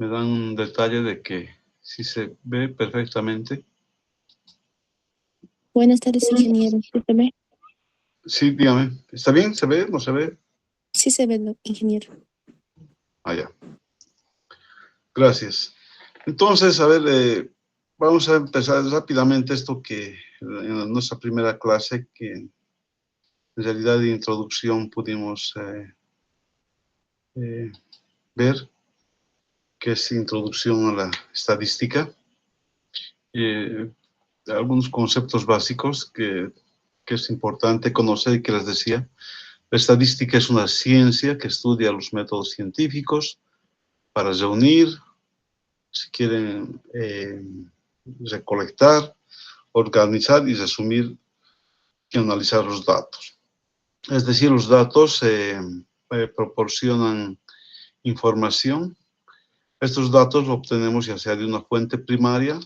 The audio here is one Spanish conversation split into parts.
me dan un detalle de que si se ve perfectamente. Buenas tardes, ingeniero. ¿Sí se ve? Sí, dígame. ¿Está bien? ¿Se ve? ¿No se ve? Sí se ve, ingeniero. Ah, ya. Gracias. Entonces, a ver, vamos a empezar rápidamente esto que en nuestra primera clase, que en realidad de introducción pudimos ver, que es introducción a la estadística. Algunos conceptos básicos que es importante conocer y que les decía. La estadística es una ciencia que estudia los métodos científicos para reunir, si quieren, recolectar, organizar y resumir y analizar los datos. Es decir, los datos proporcionan información. Estos datos los obtenemos ya sea de una fuente primaria,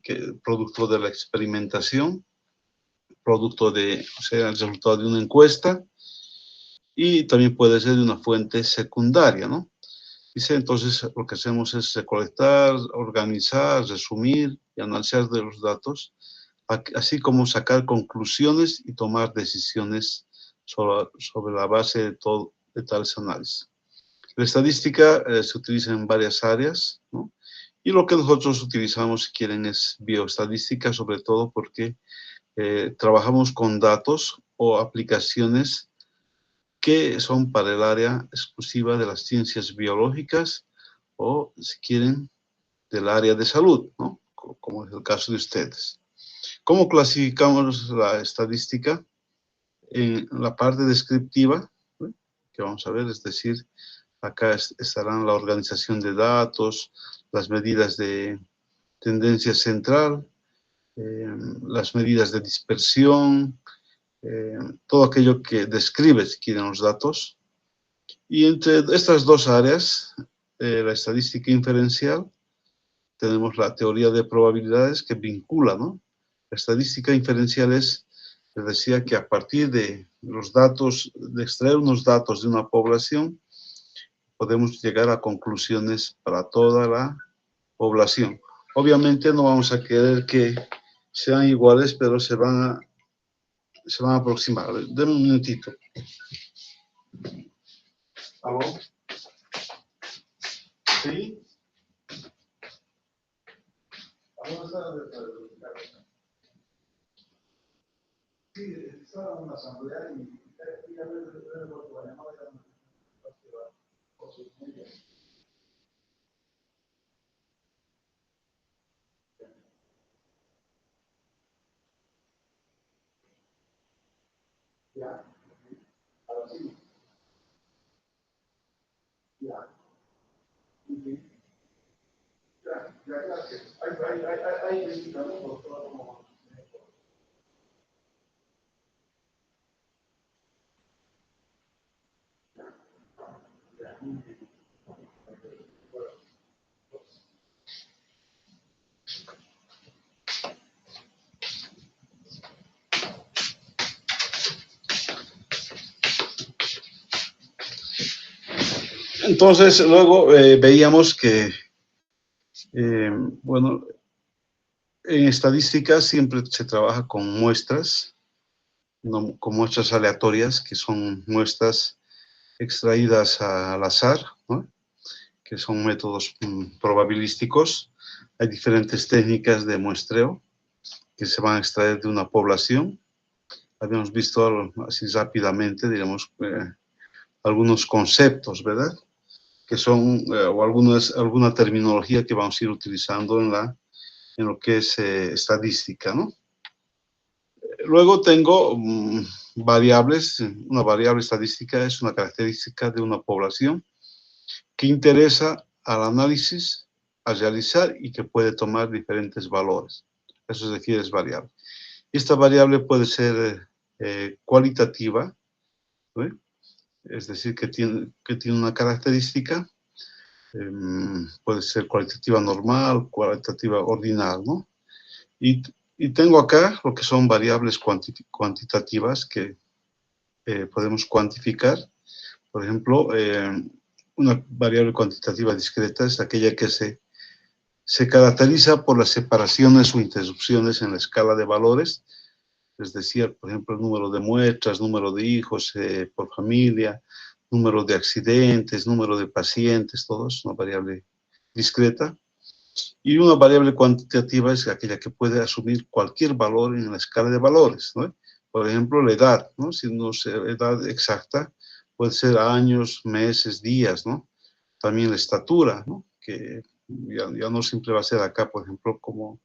que producto de la experimentación, producto de, o sea, el resultado de una encuesta, y también puede ser de una fuente secundaria, ¿no? Dice, entonces, lo que hacemos es recolectar, organizar, resumir y analizar de los datos, así como sacar conclusiones y tomar decisiones sobre la base de tales análisis. La estadística se utiliza en varias áreas, ¿no? Y lo que nosotros utilizamos, si quieren, es bioestadística, sobre todo porque trabajamos con datos o aplicaciones que son para el área exclusiva de las ciencias biológicas o, si quieren, del área de salud, ¿no? Como es el caso de ustedes. ¿Cómo clasificamos la estadística? En la parte descriptiva, ¿no? Que vamos a ver, es decir, acá estarán la organización de datos, las medidas de tendencia central, las medidas de dispersión, todo aquello que describe, si quieren, los datos. Y entre estas dos áreas, la estadística inferencial, tenemos la teoría de probabilidades que vincula, ¿no? La estadística inferencial es, les decía, que a partir de los datos, de extraer unos datos de una población, podemos llegar a conclusiones para toda la población. Obviamente no vamos a querer que sean iguales, pero se van a aproximar. Denme un minutito. ¿Aló? ¿Sí? Sí, estaba en una asamblea y ya, ahora sí, ya, ya, gracias. Ahí indicamos por todo como. Entonces, luego veíamos que, bueno, en estadística siempre se trabaja con muestras, no, con muestras aleatorias, que son muestras extraídas al azar, ¿no? Que son métodos probabilísticos. Hay diferentes técnicas de muestreo que se van a extraer de una población. Habíamos visto así rápidamente, digamos, algunos conceptos, ¿verdad? Que son, o alguna terminología que vamos a ir utilizando en lo que es estadística, ¿no? Luego tengo variables. Una variable estadística es una característica de una población que interesa al análisis a realizar y que puede tomar diferentes valores. Eso es decir, es variable. Esta variable puede ser cualitativa, ¿sí? Es decir, que tiene una característica, puede ser cualitativa normal, cualitativa ordinal, ¿no? Y tengo acá lo que son variables cuantitativas que podemos cuantificar. Por ejemplo, una variable cuantitativa discreta es aquella que se caracteriza por las separaciones o interrupciones en la escala de valores. Les decía, por ejemplo, el número de muestras, número de hijos por familia, número de accidentes, número de pacientes, todo es una variable discreta. Y una variable cuantitativa es aquella que puede asumir cualquier valor en la escala de valores, ¿no? Por ejemplo, la edad, ¿no? Si no es edad exacta, puede ser años, meses, días, ¿no? También la estatura, ¿no? Que ya no siempre va a ser acá, por ejemplo, como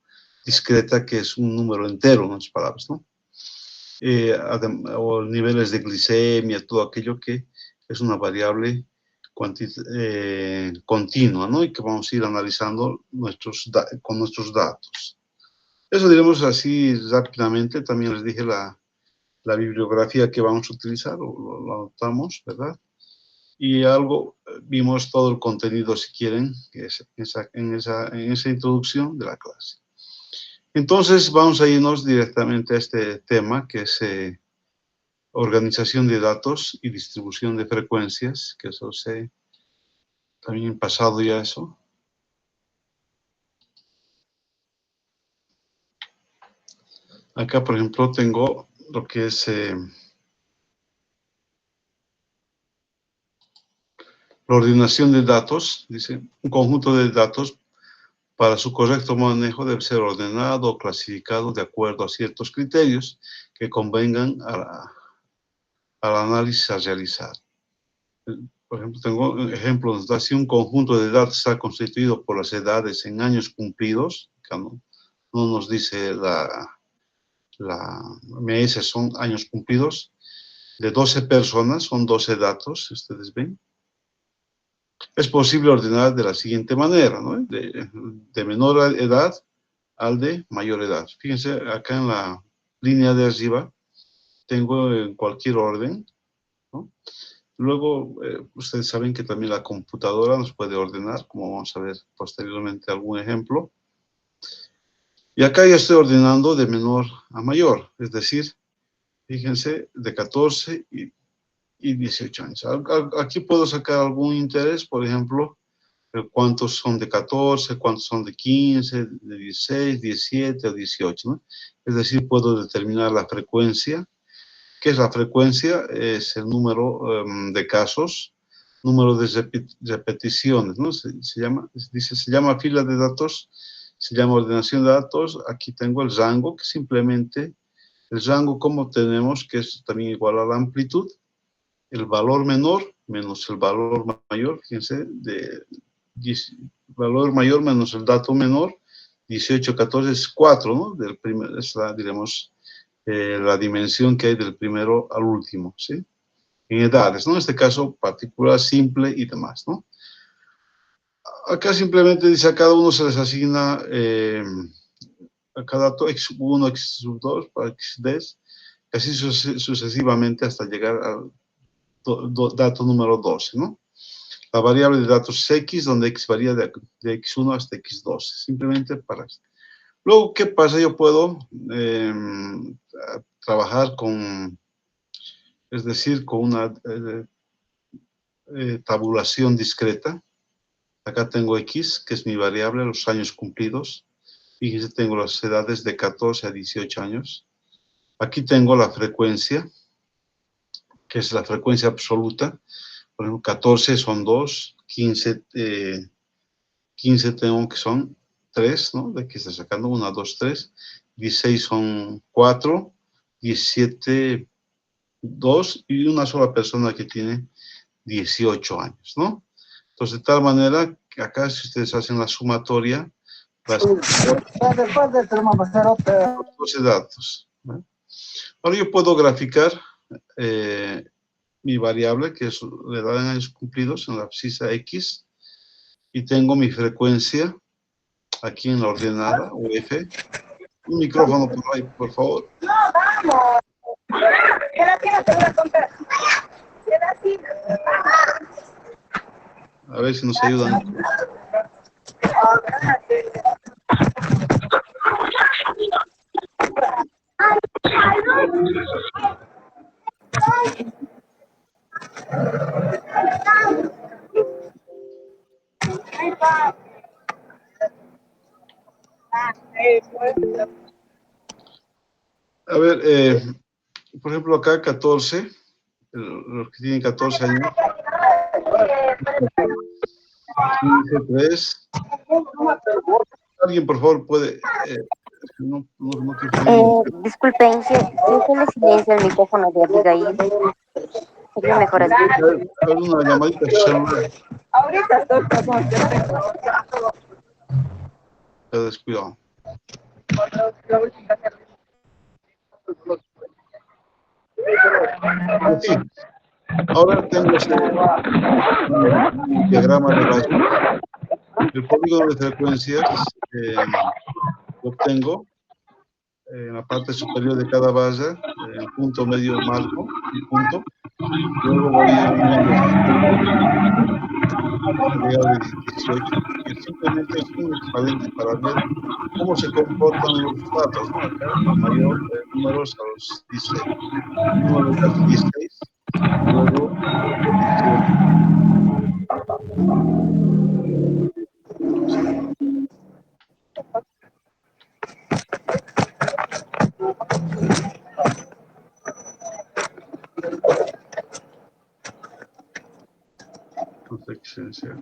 discreta, que es un número entero, en otras palabras, ¿no? O niveles de glicemia, todo aquello que es una variable continua, ¿no? Y que vamos a ir analizando con nuestros datos. Eso diremos así rápidamente. También les dije la bibliografía que vamos a utilizar, lo anotamos, ¿verdad? Y vimos todo el contenido, si quieren, que es en esa introducción de la clase. Entonces, vamos a irnos directamente a este tema, que es organización de datos y distribución de frecuencias, que eso sé, también pasado ya eso. Acá, por ejemplo, tengo lo que es la ordenación de datos. Dice, un conjunto de datos para su correcto manejo debe ser ordenado o clasificado de acuerdo a ciertos criterios que convengan al análisis a realizar. Por ejemplo, tengo un ejemplo, nos da si un conjunto de datos está constituido por las edades en años cumplidos, no nos dice la MS, son años cumplidos, de 12 personas, son 12 datos, ustedes ven. Es posible ordenar de la siguiente manera, ¿no? De menor edad al de mayor edad. Fíjense, acá en la línea de arriba tengo en cualquier orden, ¿no? Luego, ustedes saben que también la computadora nos puede ordenar, como vamos a ver posteriormente algún ejemplo. Y acá ya estoy ordenando de menor a mayor, es decir, fíjense, de 14 y 18 años. Aquí puedo sacar algún interés, por ejemplo, cuántos son de 14, cuántos son de 15, de 16, 17 o 18, ¿no? Es decir, puedo determinar la frecuencia. ¿Qué es la frecuencia? Es el número de casos, número de repeticiones, ¿no? Se llama fila de datos, se llama ordenación de datos. Aquí tengo el rango, que simplemente, el rango como tenemos, que es también igual a la amplitud, el valor menor menos el valor mayor, fíjense, valor mayor menos el dato menor, 18, 14 es 4, ¿no? Es la, diremos, la dimensión que hay del primero al último, ¿sí? En edades, ¿no? En este caso, particular, simple y demás, ¿no? Acá simplemente dice a cada uno se les asigna a cada dato x1, x2, para x10, así sucesivamente hasta llegar al dato número 12, ¿no? La variable de datos es x, donde x varía de x1 hasta x12, simplemente para esto. Luego, ¿qué pasa? Yo puedo trabajar con, es decir, con una tabulación discreta. Acá tengo x, que es mi variable, los años cumplidos. Fíjense, tengo las edades de 14 a 18 años. Aquí tengo la frecuencia, que es la frecuencia absoluta. Por ejemplo, 14 son 2, 15 tengo que son 3, ¿no? De aquí está sacando 1, 2, 3. 16 son 4, 17, 2 y una sola persona que tiene 18 años, ¿no? Entonces, de tal manera que acá, si ustedes hacen la sumatoria, va a ser 12 datos, ¿no? Ahora yo puedo graficar mi variable, que es la edad en años cumplidos, en la abscisa X, y tengo mi frecuencia aquí en la ordenada, UF. Un micrófono por ahí, por favor. No, vamos. A ver si nos ayudan. A ver, por ejemplo, acá 14, los que tienen 14 años, 15, 3. Alguien, por favor, puede... no quiero pedir- Disculpe, Inge silencio el micrófono de Abigail. Sería mejor así. a ver, una llamadita a su celular. Ahorita estoy Te descuidado. Sí, ahora tengo este diagrama de base. El polígono de frecuencias que obtengo en la parte superior de cada base, el punto medio marco, un punto. Luego voy uniendo estos puntos, de 18, que simplemente es un equivalente para ver cómo se comportan los datos, ¿no? Acá, los mayores números a los 16, números de 16, luego 18. No sé qué sea.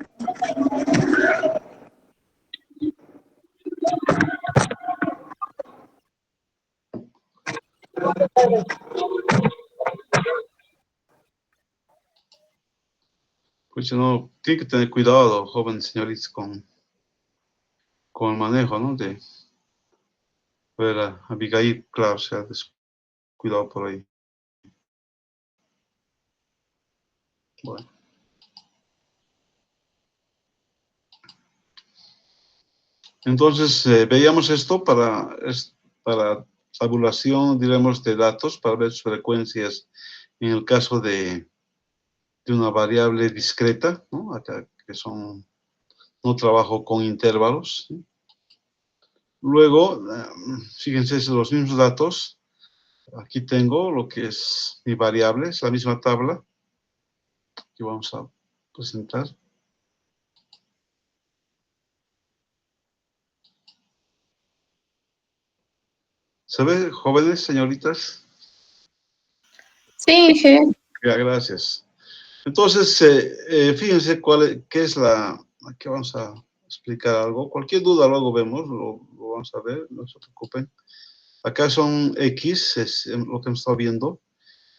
Pues no, tiene que tener cuidado, joven señoritas, con el manejo, ¿no? De ver a Abigail, claro, se ha descuidado por ahí. Bueno. Entonces, veíamos esto para tabulación, diremos, de datos, para ver sus frecuencias en el caso de una variable discreta, ¿no? Acá, que son, no trabajo con intervalos, ¿sí? Luego, fíjense, los mismos datos. Aquí tengo lo que es mi variable, es la misma tabla que vamos a presentar. ¿Se ve, jóvenes, señoritas? Sí, Inge. Ya, gracias. Entonces, fíjense qué es aquí vamos a explicar algo. Cualquier duda luego vemos, lo vamos a ver, no se preocupen. Acá son X, es lo que hemos estado viendo,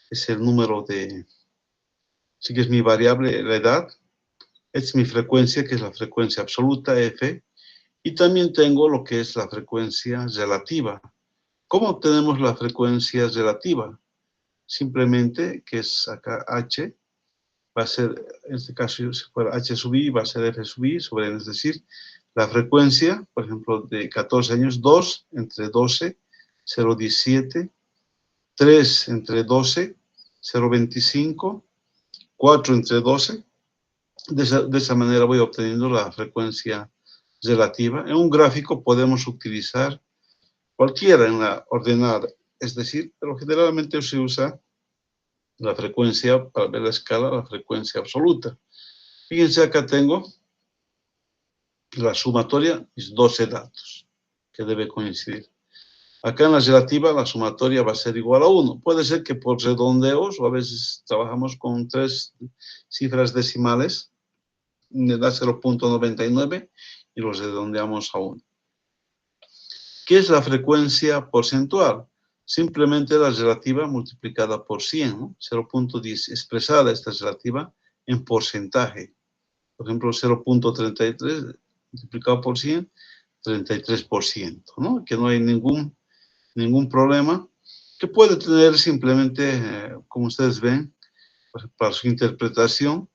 es el número sí que es mi variable, la edad. Esta es mi frecuencia, que es la frecuencia absoluta, F. Y también tengo lo que es la frecuencia relativa. ¿Cómo obtenemos la frecuencia relativa? Simplemente, que es acá H, va a ser, en este caso, si fuera H sub I, va a ser F sub I sobre N, es decir, la frecuencia, por ejemplo, de 14 años, 2 entre 12, 0,17, 3 entre 12, 0,25, 4 entre 12. De esa manera voy obteniendo la frecuencia relativa. En un gráfico podemos utilizar cualquiera en la ordenada, es decir, pero generalmente se usa la frecuencia, para ver la escala, la frecuencia absoluta. Fíjense, acá tengo la sumatoria, mis 12 datos, que debe coincidir. Acá en la relativa, la sumatoria va a ser igual a 1. Puede ser que por redondeos, o a veces trabajamos con 3 cifras decimales, me da 0,99 y los redondeamos a 1. ¿Qué es la frecuencia porcentual? Simplemente la relativa multiplicada por 100, ¿no? 0,10, expresada esta relativa en porcentaje. Por ejemplo, 0,33 multiplicado por 100, 33%, ¿no? Que no hay ningún problema, que puede tener simplemente, como ustedes ven, para su interpretación,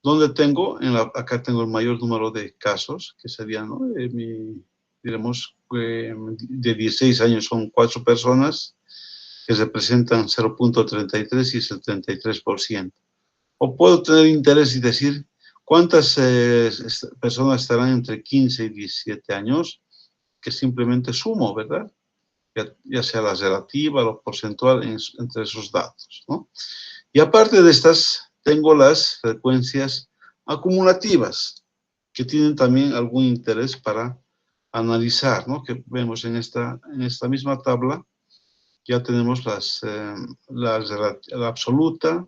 donde tengo, acá tengo el mayor número de casos, que serían, ¿no? Diremos, de 16 años son 4 personas, que representan 0,33 y 73%. O puedo tener interés y decir cuántas personas estarán entre 15 y 17 años, que simplemente sumo, ¿verdad? Ya sea la relativa, lo porcentual entre esos datos, ¿no? Y aparte de estas, tengo las frecuencias acumulativas, que tienen también algún interés para analizar, ¿no? Que vemos en esta misma tabla, ya tenemos la absoluta,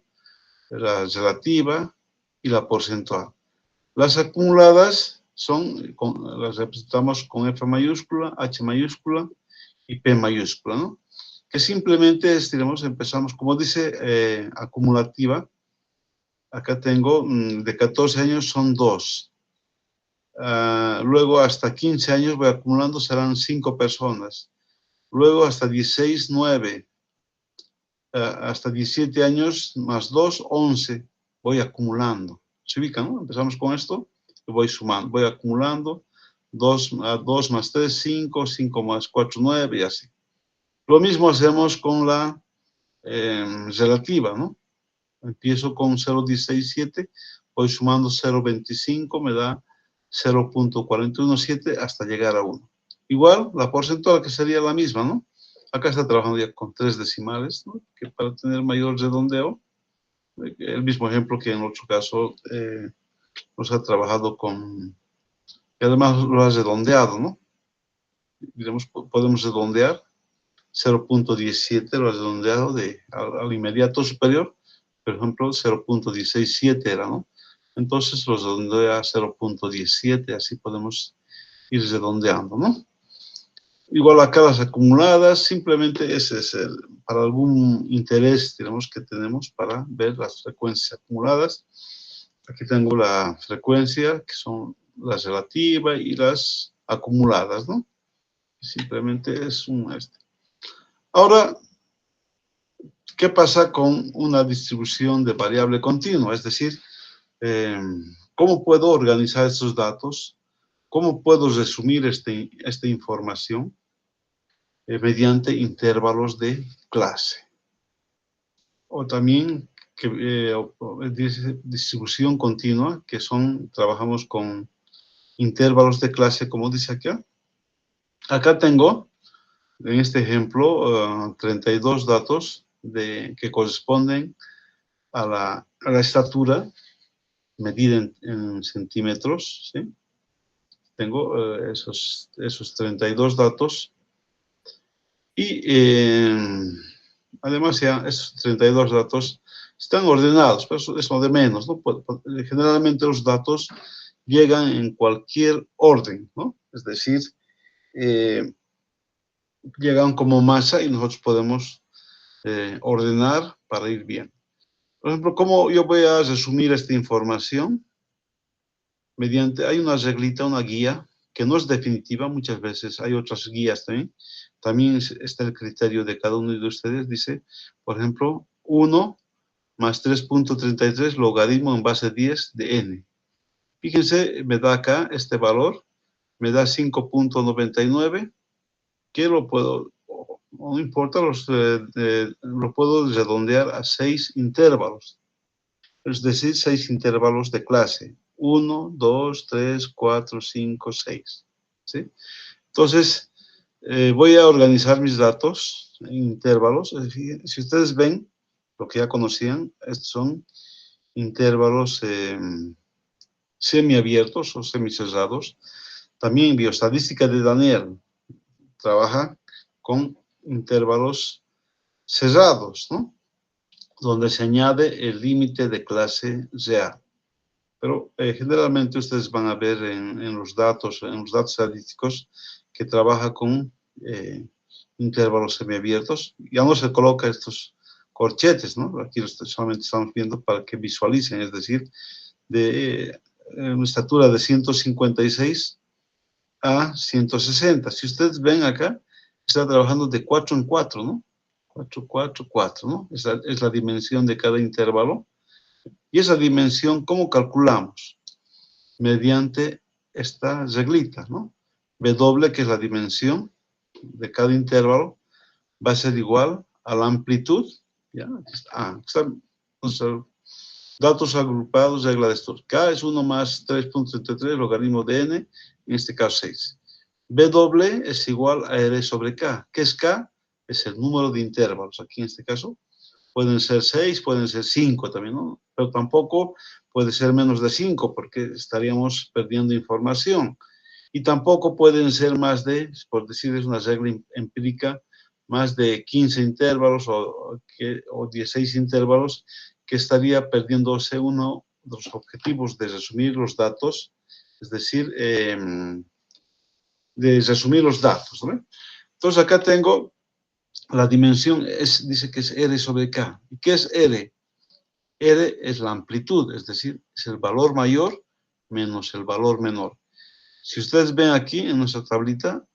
la relativa y la porcentual. Las acumuladas las representamos con F mayúscula, H mayúscula y P mayúscula, ¿no? Que simplemente diremos, empezamos, como dice acumulativa, acá tengo de 14 años son 2. Luego hasta 15 años voy acumulando, serán 5 personas. Luego hasta 16, 9. Hasta 17 años más 2, 11. Voy acumulando. ¿Se ubican, no? Empezamos con esto, voy sumando, voy acumulando. 2 más 3, 5, 5 más 4, 9 y así. Lo mismo hacemos con la relativa, ¿no? Empiezo con 0.167, voy sumando 0.25, me da 0.417 hasta llegar a 1. Igual, la porcentual que sería la misma, ¿no? Acá está trabajando ya con 3 decimales, ¿no? Que para tener mayor redondeo, el mismo ejemplo que en otro caso nos ha trabajado con, y además lo ha redondeado, ¿no? Diremos, podemos redondear 0.17, lo ha redondeado al inmediato superior, por ejemplo, 0.167 era, ¿no? Entonces lo redondea a 0.17, así podemos ir redondeando, ¿no? Igual acá las acumuladas, simplemente ese es para algún interés, digamos, que tenemos para ver las frecuencias acumuladas. Aquí tengo la frecuencia, que son las relativas y las acumuladas, ¿no? Simplemente es Ahora, ¿qué pasa con una distribución de variable continua? Es decir, ¿cómo puedo organizar estos datos? ¿Cómo puedo resumir esta información? Mediante intervalos de clase. O también distribución continua, que trabajamos con intervalos de clase, como dice acá. Acá tengo, en este ejemplo, 32 datos que corresponden a la estatura medida en centímetros, ¿sí? Tengo esos 32 datos y además ya esos 32 datos están ordenados, pero eso es lo de menos, ¿no? Generalmente los datos llegan en cualquier orden, ¿no? Es decir, llegan como masa y nosotros podemos ordenar para ir bien. Por ejemplo, ¿cómo yo voy a resumir esta información? Hay una reglita, una guía, que no es definitiva, muchas veces hay otras guías también. También está el criterio de cada uno de ustedes. Dice, por ejemplo, 1 más 3.33 logaritmo en base 10 de n. Fíjense, me da acá este valor, me da 5.99, que no importa, lo puedo redondear a 6 intervalos. Es decir, 6 intervalos de clase. 1, 2, 3, 4, 5, 6. ¿Sí? Entonces, voy a organizar mis datos en intervalos. Si ustedes ven, lo que ya conocían, estos son intervalos semiabiertos o semicerrados. También bioestadística de Daniel trabaja con intervalos cerrados, ¿no? Donde se añade el límite de clase real. Pero generalmente ustedes van a ver en los datos estadísticos que trabaja con intervalos semiabiertos. Ya no se coloca estos corchetes, ¿no? Aquí solamente estamos viendo para que visualicen, es decir, de una estatura de 156 a 160. Si ustedes ven acá, está trabajando de 4 en 4, ¿no? 4, 4, 4, ¿no? Esa es la dimensión de cada intervalo. Y esa dimensión, ¿cómo calculamos? Mediante esta reglita, ¿no? W, que es la dimensión de cada intervalo, va a ser igual a la amplitud, ¿ya? Aquí están los datos agrupados, regla de estos. K es 1 más 3.33, logaritmo de n, en este caso 6. W es igual a R sobre K. ¿Qué es K? Es el número de intervalos. Aquí en este caso pueden ser 6, pueden ser 5 también, ¿no? Pero tampoco puede ser menos de 5 porque estaríamos perdiendo información. y tampoco pueden ser más de, por decir, es una regla empírica, más de 15 intervalos o 16 intervalos, que estaría perdiéndose uno de los objetivos de resumir los datos, es decir, de resumir los datos, ¿no? Entonces acá tengo la dimensión, dice que es R sobre K. ¿Y qué es R? R es la amplitud, es decir, es el valor mayor menos el valor menor. Si ustedes ven aquí en nuestra tablita,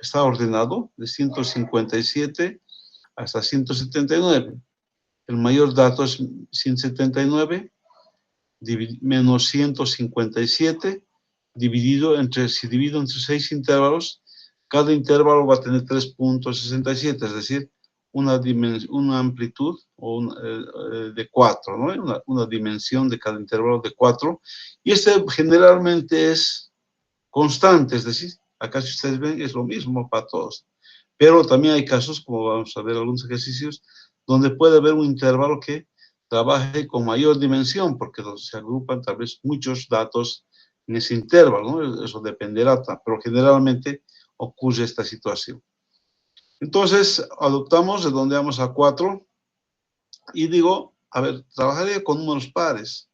está ordenado de 157 hasta 179. El mayor dato es 179 menos 157 dividido entre, si divido entre 6 intervalos, cada intervalo va a tener 3.67, es decir, una amplitud de 4, ¿no? Una dimensión de cada intervalo de 4, y este generalmente es constante, es decir, acá si ustedes ven es lo mismo para todos, pero también hay casos, como vamos a ver algunos ejercicios, donde puede haber un intervalo que trabaje con mayor dimensión, porque se agrupan tal vez muchos datos en ese intervalo, ¿no? Eso dependerá, pero generalmente ocurre esta situación. Entonces, adoptamos, redondeamos a 4 y digo, a ver, trabajaré con números pares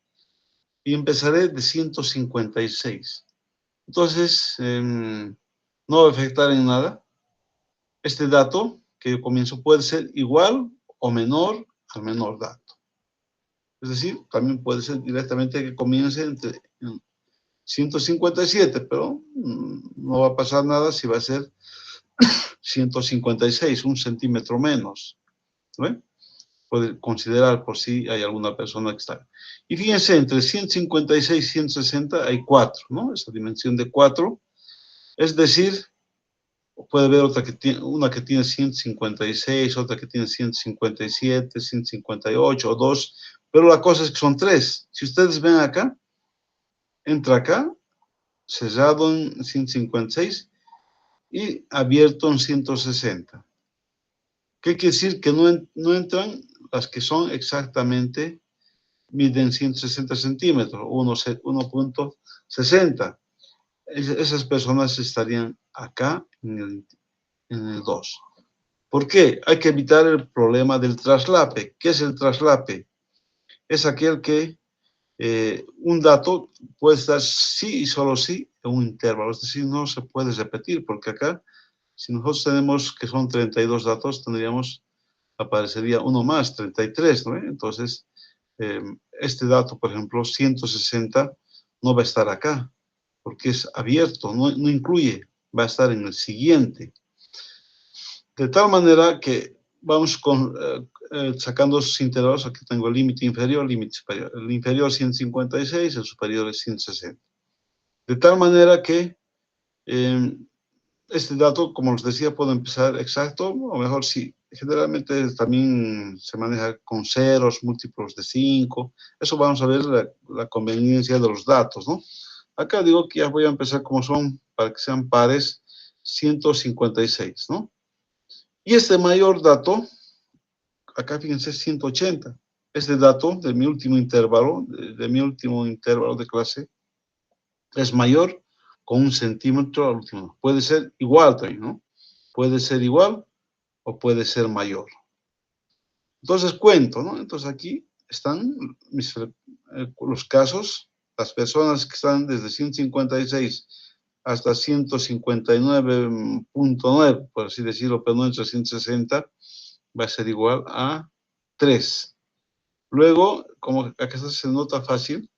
y empezaré de 156. Entonces, no va a afectar en nada. Este dato que yo comienzo puede ser igual o menor al menor dato. Es decir, también puede ser directamente que comience entre 157, pero no va a pasar nada si va a ser 156, un centímetro menos. ¿Ve? Puede considerar por si hay alguna persona que está. Y fíjense, entre 156 y 160 hay 4, ¿no? Esa dimensión de 4. Es decir, puede haber una que tiene 156, otra que tiene 157, 158 o 2, pero la cosa es que son 3. Si ustedes ven acá, entra acá, cerrado en 156 y abierto en 160. ¿Qué quiere decir? Que no entran las que son exactamente, miden 160 centímetros, 1.60. Esas personas estarían acá en el 2. ¿Por qué? Hay que evitar el problema del traslape. ¿Qué es el traslape? Es aquel que un dato puede estar sí y solo sí en un intervalo, es decir, no se puede repetir, porque acá, si nosotros tenemos que son 32 datos, aparecería uno más, 33, ¿no? Entonces, este dato, por ejemplo, 160, no va a estar acá, porque es abierto, no incluye, va a estar en el siguiente. De tal manera que vamos sacando sus intervalos. Aquí tengo el límite inferior, límite superior. El inferior 156, el superior es 160. De tal manera que este dato, como les decía, puede empezar exacto, o mejor sí. Generalmente también se maneja con ceros, múltiplos de 5. Eso vamos a ver la conveniencia de los datos, ¿no? Acá digo que ya voy a empezar como son, para que sean pares, 156, ¿no? Y este mayor dato, acá fíjense, 180. Este dato de mi último intervalo, de clase, es mayor con 1 centímetro al último. Puede ser igual también, ¿no? Puede ser igual o puede ser mayor. Entonces cuento, ¿no? Entonces aquí están los casos, las personas que están desde 156 hasta 159.9, por así decirlo, pero no entre 160, va a ser igual a 3. Luego, como acá se nota fácil,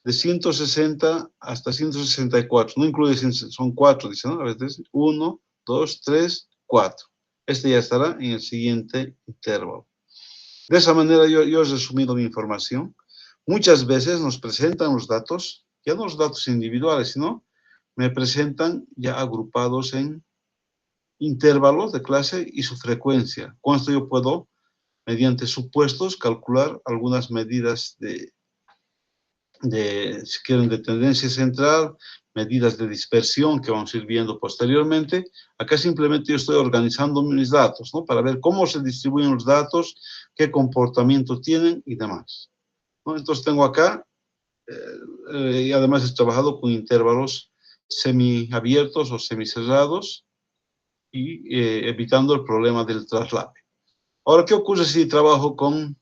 de 160 hasta 164, no incluye, son 4, dice, ¿no? A veces 1, 2, 3, 4. Este ya estará en el siguiente intervalo. De esa manera yo he resumido mi información. Muchas veces nos presentan los datos, ya no los datos individuales, sino me presentan ya agrupados en intervalos de clase y su frecuencia. Con esto yo puedo, mediante supuestos, calcular algunas medidas si quieren, de tendencia central, medidas de dispersión que vamos a ir viendo posteriormente. Acá simplemente yo estoy organizando mis datos, ¿no? Para ver cómo se distribuyen los datos, qué comportamiento tienen y demás, ¿no? Entonces tengo acá, y además he trabajado con intervalos semiabiertos o semicerrados y evitando el problema del traslape. Ahora, ¿qué ocurre si trabajo con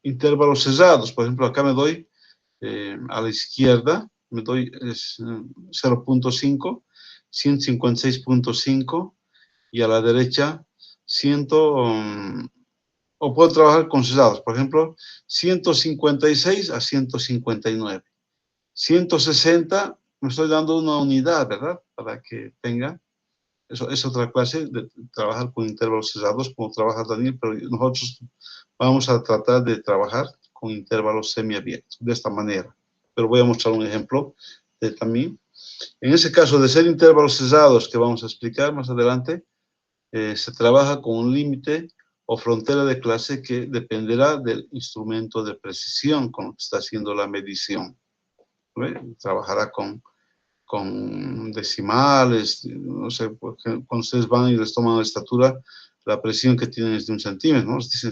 intervalos cerrados? Por ejemplo, acá me doy a la izquierda, me doy 0.5, 156.5 y a la derecha 100, o puedo trabajar con cerrados, por ejemplo, 156 a 159. 160, me estoy dando una unidad, ¿verdad? Para que tenga. Eso es otra clase de trabajar con intervalos cerrados, como trabaja Daniel, pero nosotros vamos a tratar de trabajar con intervalos semiabiertos, de esta manera. Pero voy a mostrar un ejemplo también. En ese caso de ser intervalos cerrados, que vamos a explicar más adelante, se trabaja con un límite o frontera de clase que dependerá del instrumento de precisión con lo que está haciendo la medición. Trabajará con decimales, no sé, porque cuando ustedes van y les toman la estatura, la presión que tienen es de 1 centímetro, ¿no? Les dicen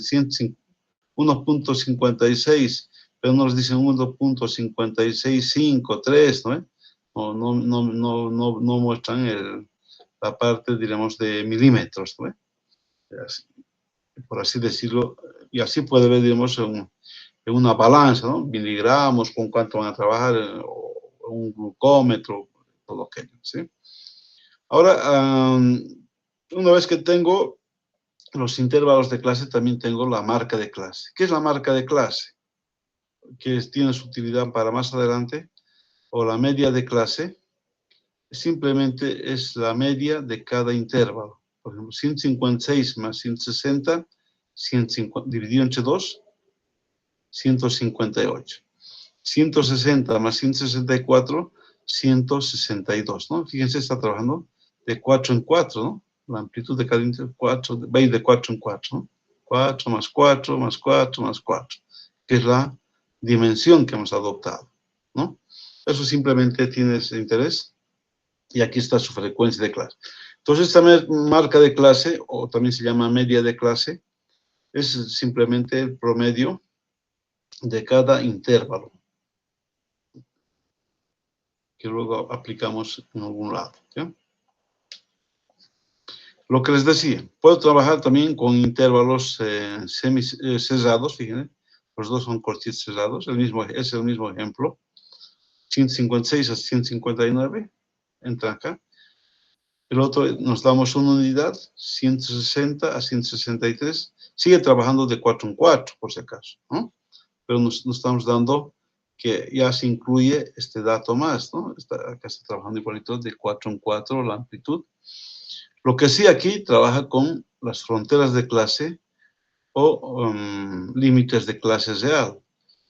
1.56, pero no les dicen 1.5653, ¿no? No muestran la parte, diremos, de milímetros, ¿no? Por así decirlo, y así puede ver, digamos, en una balanza, ¿no? Miligramos, con cuánto van a trabajar, o un glucómetro, todo aquello, ¿sí? Ahora, una vez que tengo los intervalos de clase, también tengo la marca de clase. ¿Qué es la marca de clase? Que tiene su utilidad para más adelante, o la media de clase, simplemente es la media de cada intervalo. Por ejemplo, 156 más 160, 150, dividido entre 2, 158. 160 más 164, 162, ¿no? Fíjense, está trabajando de 4 en 4, ¿no? La amplitud de cada intervalo, 4, va a ir de 4 en 4, ¿no? 4 más 4 más 4 más 4, que es la dimensión que hemos adoptado, ¿no? Eso simplemente tiene ese interés, y aquí está su frecuencia de clase. Entonces, esta marca de clase, o también se llama media de clase, es simplemente el promedio de cada intervalo, que luego aplicamos en algún lado, ¿ya? Lo que les decía, puedo trabajar también con intervalos semi-cerrados, fíjense, los dos son corchetes cerrados, es el mismo ejemplo, 156 a 159, entra acá. El otro nos damos una unidad, 160 a 163, sigue trabajando de 4 en 4, por si acaso, ¿no? Pero nos estamos dando que ya se incluye este dato más, ¿no? Acá está trabajando igualito de 4 en 4 la amplitud. Lo que sí aquí trabaja con las fronteras de clase o límites de clase real,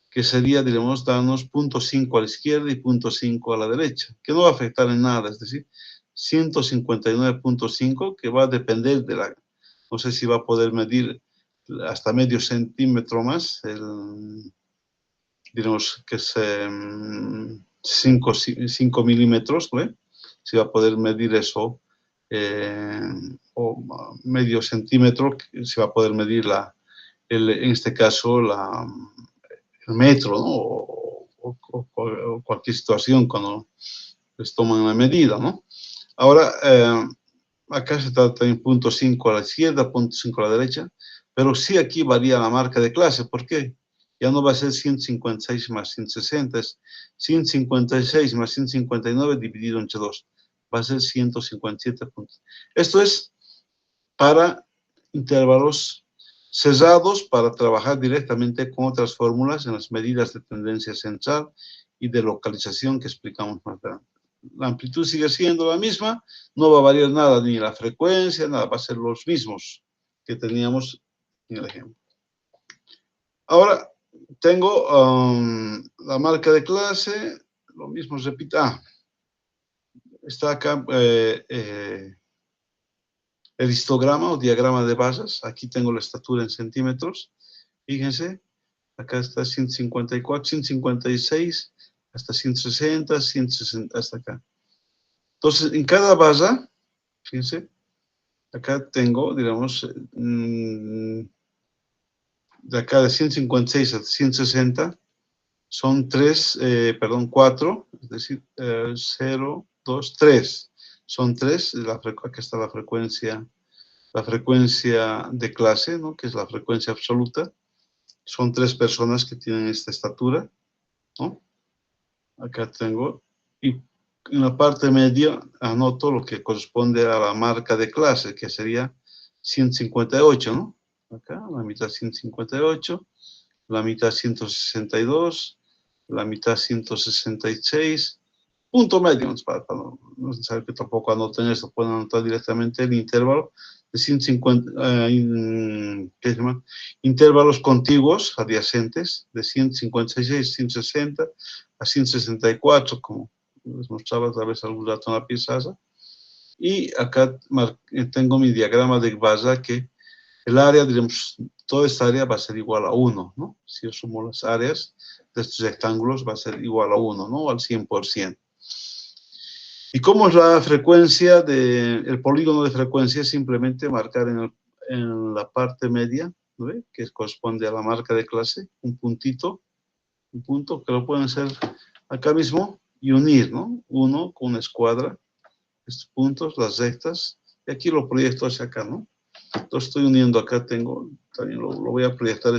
que sería, diremos, darnos 0.5 a la izquierda y 0.5 a la derecha, que no va a afectar en nada, es decir, 159.5, que va a depender de no sé si va a poder medir hasta medio centímetro más, diremos que es 5 milímetros, ¿no? Si va a poder medir eso, o medio centímetro, si va a poder medir en este caso el metro, ¿no? O cualquier situación cuando les toman la medida, ¿no? Ahora, acá se trata de 0.5 a la izquierda, 0.5 a la derecha, pero sí aquí varía la marca de clase. ¿Por qué? Ya no va a ser 156 más 160, es 156 más 159 dividido entre 2. Va a ser 157 puntos. Esto es para intervalos cerrados, para trabajar directamente con otras fórmulas en las medidas de tendencia central y de localización que explicamos más adelante. La amplitud sigue siendo la misma, no va a variar nada, ni la frecuencia, nada, va a ser los mismos que teníamos en el ejemplo. Ahora, tengo la marca de clase, lo mismo repita. Está acá el histograma o diagrama de basas. Aquí tengo la estatura en centímetros. Fíjense, acá está 154, 156, hasta 160, 160, hasta acá. Entonces, en cada basa, fíjense, acá tengo, digamos, de acá de 156 a 160, son 4, es decir, 0, 2, 3. Son 3, aquí está la frecuencia de clase, ¿no? Que es la frecuencia absoluta. Son 3 personas que tienen esta estatura, ¿no? Acá tengo, y en la parte media anoto lo que corresponde a la marca de clase, que sería 158, ¿no? Acá, la mitad 158, la mitad 162, la mitad 166, punto medio, para no es necesario que tampoco anoten esto, pueden anotar directamente el intervalo de 150, ¿qué se llama? Intervalos contiguos adyacentes de 156, 160 a 164, como les mostraba a través de algún dato en la pizarra. Y acá tengo mi diagrama de Vaza, que el área, diremos, toda esta área va a ser igual a 1, ¿no? Si yo sumo las áreas de estos rectángulos, va a ser igual a 1, ¿no? Al 100%. ¿Y cómo es la frecuencia el polígono de frecuencia? Simplemente marcar en la parte media, ¿no ve? Que corresponde a la marca de clase, un puntito, un punto, que lo pueden hacer acá mismo y unir, ¿no? Uno con una escuadra, estos puntos, las rectas, y aquí lo proyecto hacia acá, ¿no? Entonces estoy uniendo acá, también lo voy a proyectar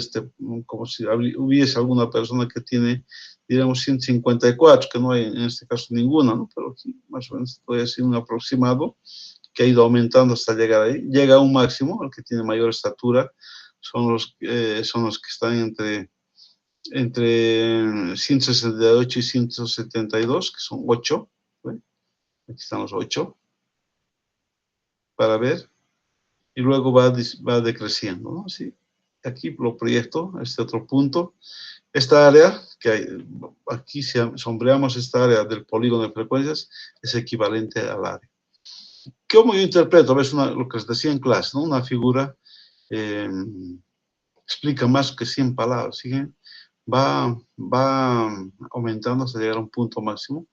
como si hubiese alguna persona que tiene, digamos, 154, que no hay en este caso ninguna, ¿no? Pero aquí más o menos estoy haciendo un aproximado que ha ido aumentando hasta llegar ahí. Llega a un máximo, el que tiene mayor estatura, son los que están entre 168 y 172, que son 8, ¿ve? Aquí están los 8, para ver. Y luego va decreciendo, ¿no? Así, aquí lo proyecto a este otro punto. Esta área, aquí si sombreamos esta área del polígono de frecuencias, es equivalente al área. ¿Cómo yo interpreto? ¿Ves lo que les decía en clase, ¿no? Una figura explica más que 100 palabras, ¿sí? Va aumentando hasta llegar a un punto máximo.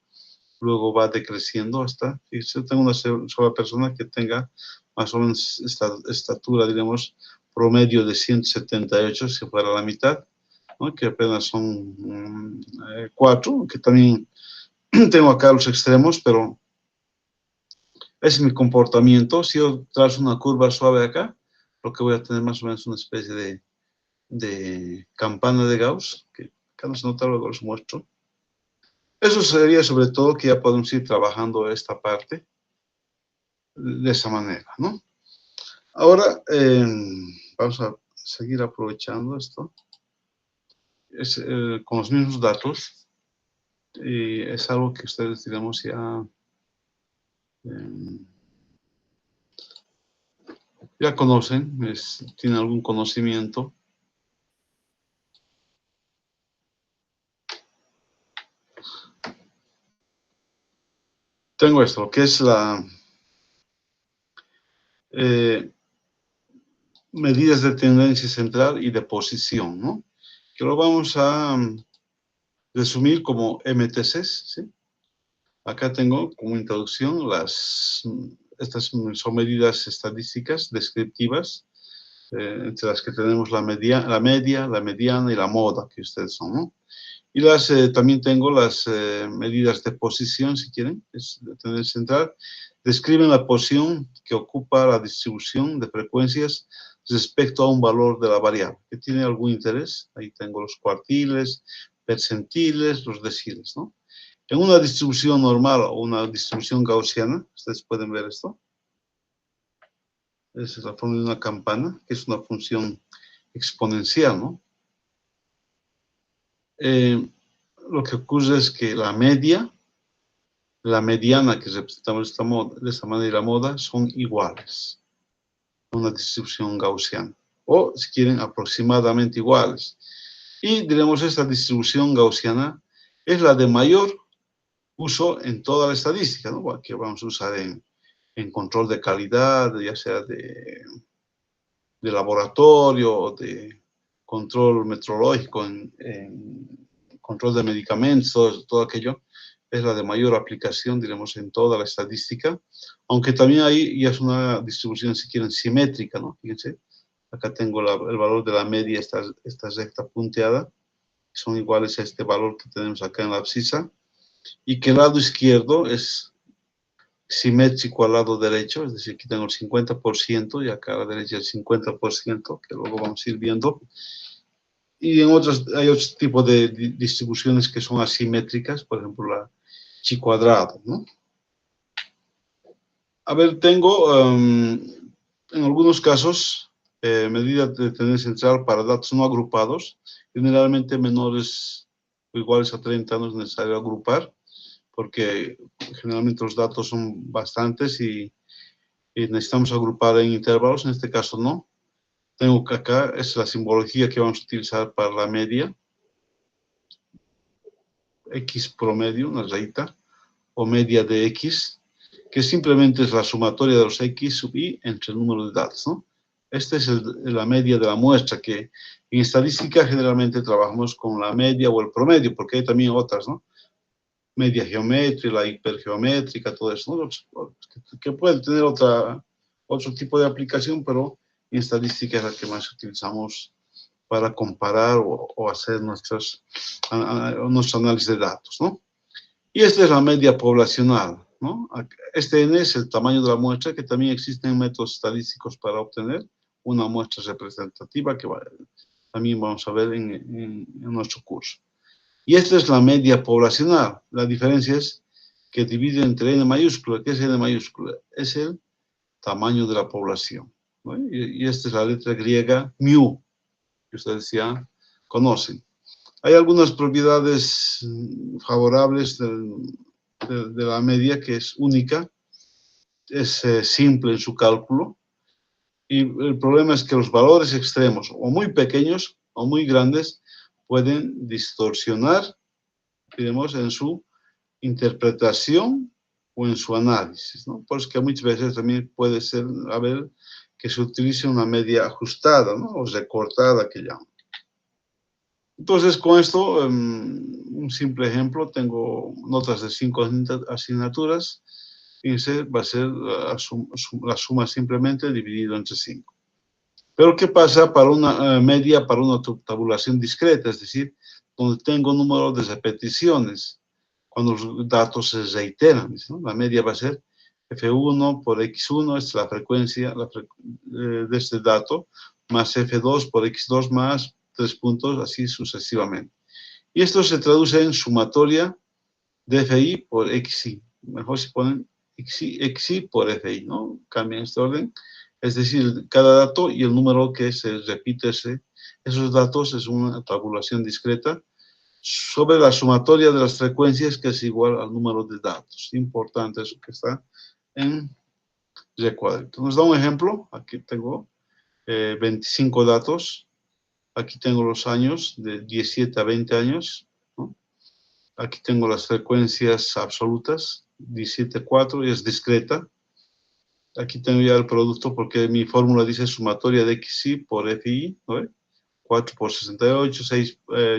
Luego va decreciendo hasta, si yo tengo una sola persona que tenga más o menos esta estatura, diremos, promedio de 178, si fuera la mitad, ¿no? Que apenas son 4, que también tengo acá los extremos, pero ese es mi comportamiento. Si yo trazo una curva suave acá, lo que voy a tener más o menos una especie de campana de Gauss, que acá no se nota, luego los muestro. Eso sería sobre todo que ya podemos ir trabajando esta parte de esa manera, ¿no? Ahora vamos a seguir aprovechando esto. Con los mismos datos, y es algo que ustedes, digamos, ya conocen, tienen algún conocimiento. Tengo esto, que es la medidas de tendencia central y de posición, ¿no? Que lo vamos a resumir como MTCs, ¿sí? Acá tengo como introducción estas son medidas estadísticas descriptivas, entre las que tenemos la media, la mediana y la moda, que ustedes son, ¿no? Y también tengo las medidas de posición, si quieren, es de tendencia central. Describen la posición que ocupa la distribución de frecuencias respecto a un valor de la variable, que tiene algún interés. Ahí tengo los cuartiles, percentiles, los deciles, ¿no? En una distribución normal o una distribución gaussiana, ustedes pueden ver esto. Esa es la forma de una campana, que es una función exponencial, ¿no? Lo que ocurre es que la media, la mediana que representamos de esta manera, la moda, son iguales a una distribución gaussiana. O, si quieren, aproximadamente iguales. Y, diremos, esta distribución gaussiana es la de mayor uso en toda la estadística, ¿no? Que vamos a usar en control de calidad, ya sea de laboratorio o de control metrológico, en control de medicamentos, todo aquello, es la de mayor aplicación, diremos, en toda la estadística, aunque también ahí ya es una distribución, si quieren, simétrica, ¿no? Fíjense, acá tengo el valor de la media, esta recta punteada, son iguales a este valor que tenemos acá en la abscisa, y que el lado izquierdo es simétrico al lado derecho, es decir, aquí tengo el 50% y acá a la derecha el 50%, que luego vamos a ir viendo. Y en otros, hay otros tipos de distribuciones que son asimétricas, por ejemplo, la chi cuadrado, ¿no? A ver, tengo, en algunos casos, medidas de tendencia central para datos no agrupados, generalmente menores o iguales a 30 no es necesario agrupar, porque generalmente los datos son bastantes y necesitamos agrupar en intervalos, en este caso no. Tengo que acá, es la simbología que vamos a utilizar para la media. X promedio, una rayita, o media de X, que simplemente es la sumatoria de los X sub I entre el número de datos, ¿no? Esta es la media de la muestra, que en estadística generalmente trabajamos con la media o el promedio, porque hay también otras, ¿no? Media geométrica, la hipergeométrica, todo eso, ¿no? Que pueden tener otro tipo de aplicación, pero en estadística es la que más utilizamos para comparar o hacer nuestro análisis de datos, ¿no? Y esta es la media poblacional, ¿no? Este N es el tamaño de la muestra, que también existen métodos estadísticos para obtener una muestra representativa, que también vamos a ver en nuestro curso. Y esta es la media poblacional. La diferencia es que divide entre N mayúscula. ¿Qué es N mayúscula? Es el tamaño de la población, ¿no? Y esta es la letra griega mu, que ustedes ya conocen. Hay algunas propiedades favorables de la media, que es única, es simple en su cálculo, y el problema es que los valores extremos, o muy pequeños o muy grandes, pueden distorsionar, digamos, en su interpretación o en su análisis, ¿no? Por eso que muchas veces también puede ser, a ver, que se utilice una media ajustada, ¿no? O recortada, que llaman. Entonces, con esto, un simple ejemplo, tengo notas de 5 asignaturas. Fíjense, va a ser la suma simplemente dividido entre 5. Pero, ¿qué pasa para una media, para una tabulación discreta? Es decir, donde tengo número de repeticiones, cuando los datos se reiteran, ¿no? La media va a ser F1 por X1, esta es la frecuencia de este dato, más F2 por X2 más 3 puntos, así sucesivamente. Y esto se traduce en sumatoria de FI por XI. Mejor si ponen XI por FI, ¿no? Cambian este orden. Es decir, cada dato y el número que se repite esos datos es una tabulación discreta sobre la sumatoria de las frecuencias, que es igual al número de datos. Importante eso que está en recuadrito. Nos da un ejemplo. Aquí tengo 25 datos. Aquí tengo los años de 17 a 20 años, ¿no? Aquí tengo las frecuencias absolutas, 17,4, y es discreta. Aquí tengo ya el producto, porque mi fórmula dice sumatoria de XI por FI, ¿no? 4 por 68,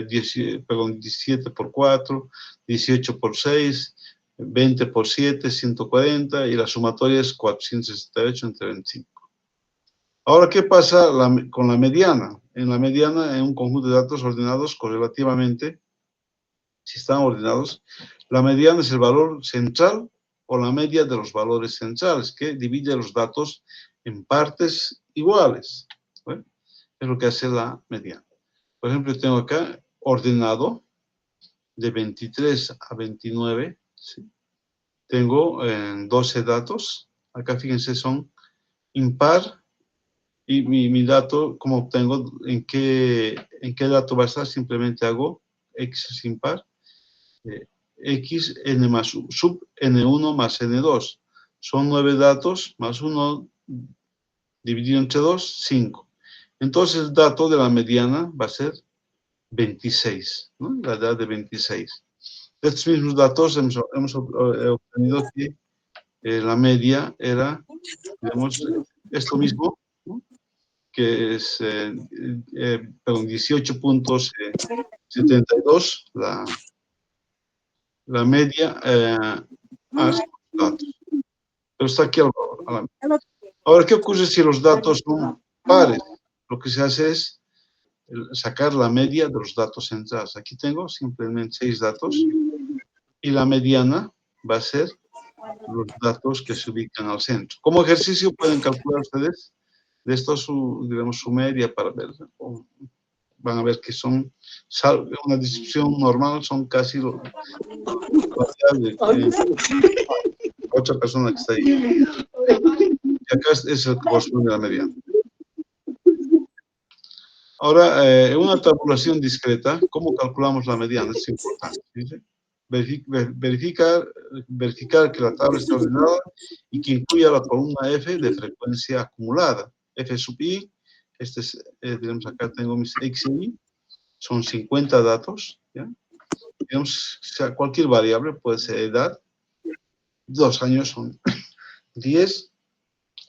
17 por 4, 18 por 6, 20 por 7, 140, y la sumatoria es 468 entre 25. Ahora, ¿qué pasa con la mediana? En la mediana, en un conjunto de datos ordenados correlativamente, si están ordenados, la mediana es el valor central o la media de los valores centrales, que divide los datos en partes iguales, ¿sí? Es lo que hace la mediana. Por ejemplo, tengo acá ordenado de 23 a 29, ¿sí? Tengo 12 datos. Acá, fíjense, son impar. Y mi dato, ¿cómo obtengo? ¿En qué dato va a estar? Simplemente hago X es impar. X, N más sub N1 más N2. Son 9 datos más 1 dividido entre 2, 5. Entonces el dato de la mediana va a ser 26, ¿no? La edad de 26. Estos mismos datos hemos obtenido que la media era, digamos, esto mismo, ¿no? Que es, perdón, 18,72, la media hacia los datos. Pero está aquí al lado. Ahora, ¿qué ocurre si los datos son pares? Lo que se hace es sacar la media de los datos centrales. Aquí tengo simplemente 6 datos y la mediana va a ser los datos que se ubican al centro. Como ejercicio pueden calcular ustedes de esto digamos, su media para ver. Van a ver que son, una distribución normal, son casi otra persona que está ahí. Y acá es el que corresponde a la mediana. Ahora, en una tabulación discreta, ¿cómo calculamos la mediana? Es importante. ¿Sí? Verificar que la tabla esté ordenada y que incluya la columna F de frecuencia acumulada. F sub i, digamos, acá tengo mis X y Y, son 50 datos, ¿ya? Digamos, cualquier variable puede ser edad, 2 años son 10,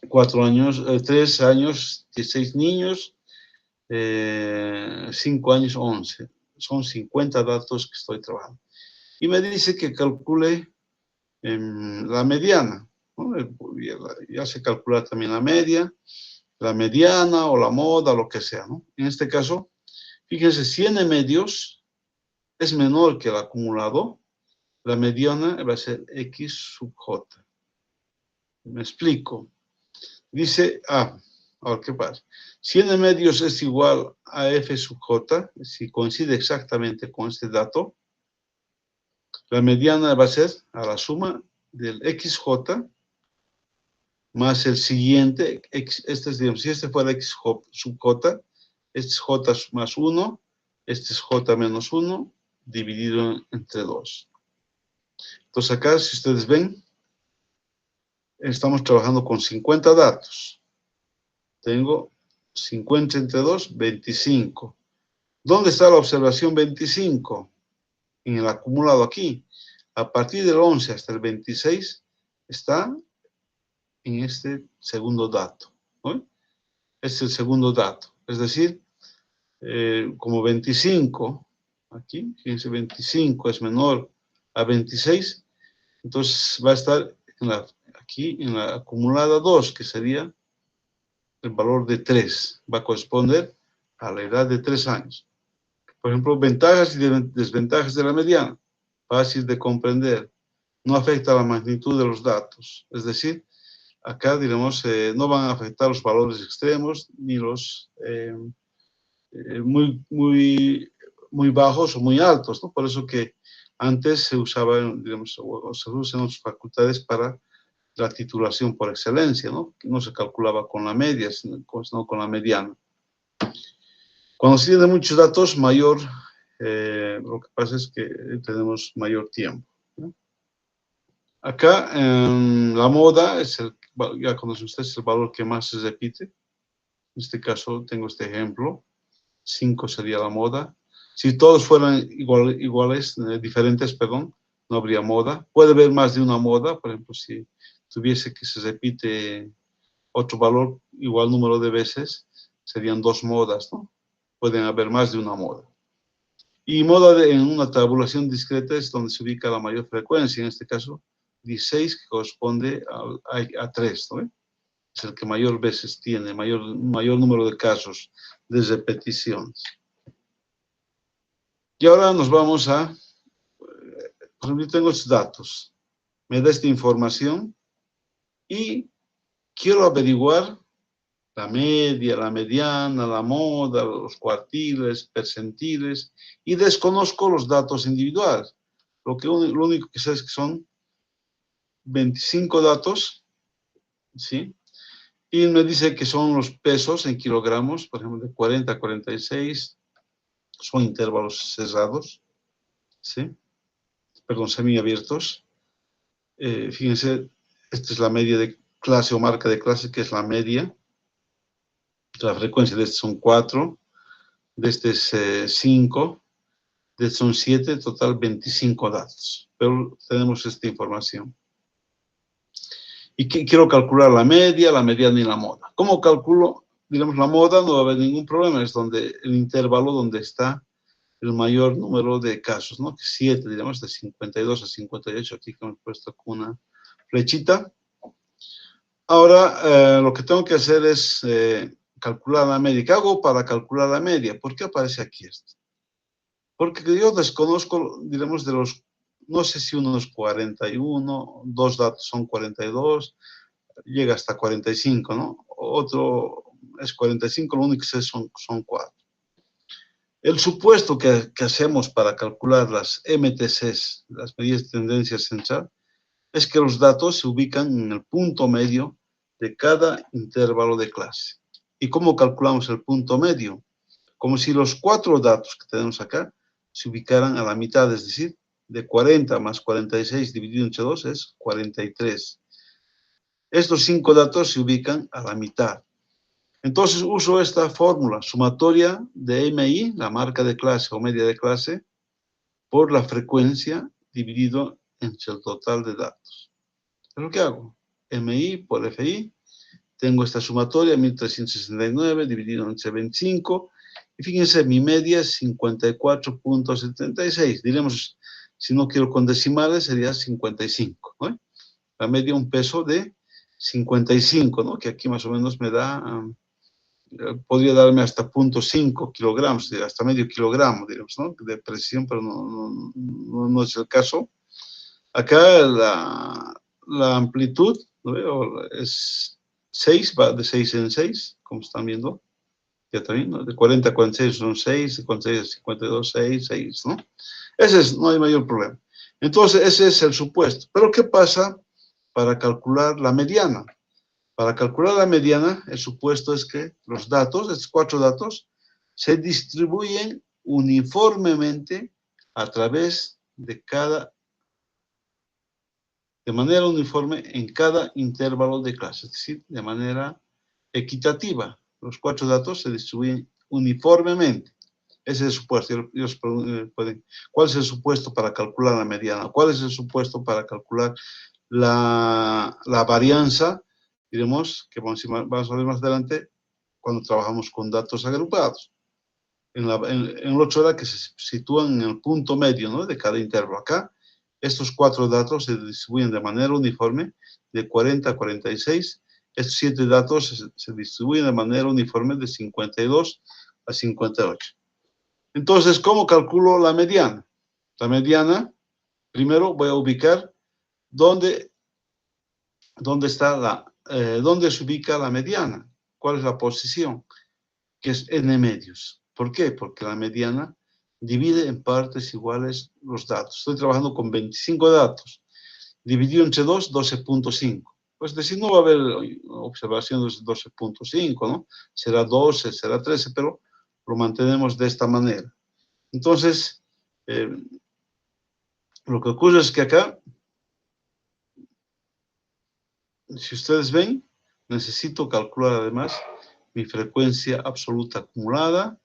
4 años, 3 años, 16 niños, 5 años, 11. Son 50 datos que estoy trabajando. Y me dice que calcule la mediana, ¿no? Ya se calcula también la media, la mediana o la moda, lo que sea, ¿no? En este caso, fíjense, si n medios es menor que el acumulado, la mediana va a ser X sub J. Me explico. Dice, ahora, ¿qué pasa? Si n medios es igual a F sub J, si coincide exactamente con este dato, la mediana va a ser a la suma del XJ más el siguiente, digamos, si este fuera X sub J, este es J más 1, este es J menos 1, dividido entre 2. Entonces acá, si ustedes ven, estamos trabajando con 50 datos. Tengo 50 entre 2, 25. ¿Dónde está la observación 25? En el acumulado aquí. A partir del 11 hasta el 26 está en este segundo dato, ¿no? Este es el segundo dato. Es decir, como 25, aquí, fíjense, 25 es menor a 26, entonces va a estar aquí en la acumulada 2, que sería el valor de 3. Va a corresponder a la edad de 3 años. Por ejemplo, ventajas y desventajas de la mediana. Fácil de comprender. No afecta la magnitud de los datos. Es decir, acá, diremos, no van a afectar los valores extremos ni los muy bajos o muy altos, ¿no? Por eso que antes se usaba, digamos, o se usan en otras facultades para la titulación por excelencia, ¿no? Que no se calculaba con la media, sino con la mediana. Cuando se tiene muchos datos, lo que pasa es que tenemos mayor tiempo, ¿no? Acá, la moda es ya conocen ustedes, el valor que más se repite. En este caso, tengo este ejemplo. 5 sería la moda. Si todos fueran diferentes, perdón, no habría moda. Puede haber más de una moda, por ejemplo, si tuviese que se repite otro valor, igual número de veces, serían 2 modas, ¿no? Pueden haber más de una moda. Y moda en una tabulación discreta es donde se ubica la mayor frecuencia, en este caso 16, que corresponde a 3, ¿no? Es el que mayor veces tiene, mayor número de casos de repeticiones. Y ahora nos vamos por ejemplo, tengo estos datos, me da esta información y quiero averiguar la media, la mediana, la moda, los cuartiles, percentiles, y desconozco los datos individuales. Lo único que sé es que son 25 datos, ¿sí? Y me dice que son los pesos en kilogramos, por ejemplo, de 40 a 46, son intervalos cerrados, ¿sí? Perdón, semiabiertos. Fíjense, esta es la media de clase o marca de clase, que es la media. La frecuencia de este son 4, de este es 5, de este son 7, total 25 datos. Pero tenemos esta información. Y quiero calcular la media, la mediana y la moda. ¿Cómo calculo? Digamos, la moda no va a haber ningún problema, es donde el intervalo donde está el mayor número de casos, ¿no? Que 7, digamos, de 52 a 58, aquí que hemos puesto con una flechita. Ahora, lo que tengo que hacer es calcular la media. ¿Qué hago para calcular la media? ¿Por qué aparece aquí esto? Porque yo desconozco, diremos, de los, no sé si uno es 41, dos datos son 42, llega hasta 45, ¿no? Otro es 45, lo único que sé son 4. El supuesto que hacemos para calcular las MTCs, las medidas de tendencia central, es que los datos se ubican en el punto medio de cada intervalo de clase. ¿Y cómo calculamos el punto medio? Como si los 4 datos que tenemos acá se ubicaran a la mitad, es decir, de 40 más 46 dividido entre 2 es 43. Estos 5 datos se ubican a la mitad. Entonces uso esta fórmula sumatoria de MI, la marca de clase o media de clase, por la frecuencia dividido entre el total de datos. Es lo que hago. MI por FI, tengo esta sumatoria, 1369 dividido entre 25, y fíjense, mi media es 54.76. Diremos, si no quiero con decimales, sería 55, ¿no? La media un peso de 55, ¿no? Que aquí más o menos me da, podría darme hasta 0.5 kilogramos, hasta medio kilogramo, diremos, ¿no? De precisión, pero no es el caso. Acá la amplitud, ¿no? Es 6, va de 6 en 6, como están viendo. Ya también, ¿no? De 40 a 46 son 6, de 46 a 52, 6, 6, ¿no? No hay mayor problema. Entonces, ese es el supuesto. Pero, ¿qué pasa para calcular la mediana? Para calcular la mediana, el supuesto es que los datos, estos 4 datos, se distribuyen uniformemente a través de manera uniforme en cada intervalo de clase, es decir, de manera equitativa. Los 4 datos se distribuyen uniformemente. Ese es el supuesto. ¿Cuál es el supuesto para calcular la mediana? ¿Cuál es el supuesto para calcular la varianza? Diremos que vamos a ver más adelante cuando trabajamos con datos agrupados. En el otro era que se sitúan en el punto medio, ¿no? De cada intervalo. Acá, estos 4 datos se distribuyen de manera uniforme de 40 a 46. Estos 7 datos se distribuyen de manera uniforme de 52 a 58. Entonces, ¿cómo calculo la mediana? La mediana, primero voy a ubicar dónde se ubica la mediana, cuál es la posición, que es n medios. ¿Por qué? Porque la mediana divide en partes iguales los datos. Estoy trabajando con 25 datos. Dividido entre 2, 12.5. Pues decir, no va a haber observaciones de 12.5, ¿no? Será 12, será 13, pero lo mantenemos de esta manera. Entonces, lo que ocurre es que acá, si ustedes ven, necesito calcular además mi frecuencia absoluta acumulada,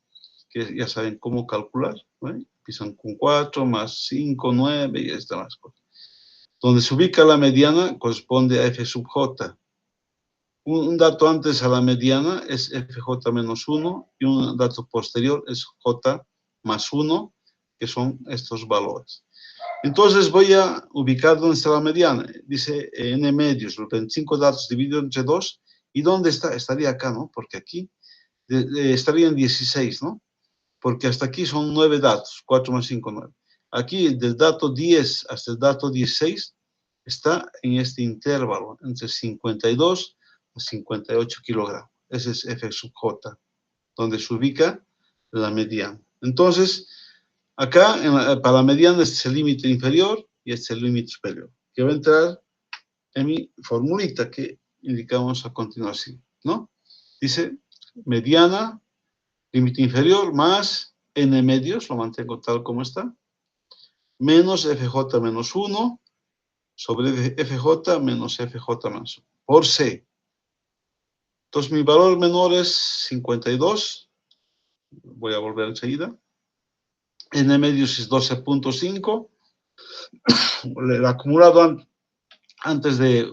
que ya saben cómo calcular, ¿no? Empiezan con 4, más 5, 9 y estas más cosas. Donde se ubica la mediana corresponde a F sub J. Un dato antes a la mediana es FJ menos 1 y un dato posterior es J más 1, que son estos valores. Entonces voy a ubicar dónde está la mediana. Dice n medios, los 25 datos dividido entre 2. ¿Y dónde está? Estaría acá, ¿no? Porque aquí estaría en 16, ¿no? Porque hasta aquí son 9 datos, 4 más 5, 9. Aquí, del dato 10 hasta el dato 16, está en este intervalo, entre 52 a 58 kilogramos. Ese es F sub J, donde se ubica la mediana. Entonces, acá, para la mediana, este es el límite inferior y este es el límite superior, que va a entrar en mi formulita que indicamos a continuación, ¿no? Dice, mediana, límite inferior, más n medios, lo mantengo tal como está, menos FJ menos 1, sobre FJ menos FJ menos 1, por C. Entonces, mi valor menor es 52, voy a volver enseguida. N medios es 12.5, el acumulado antes de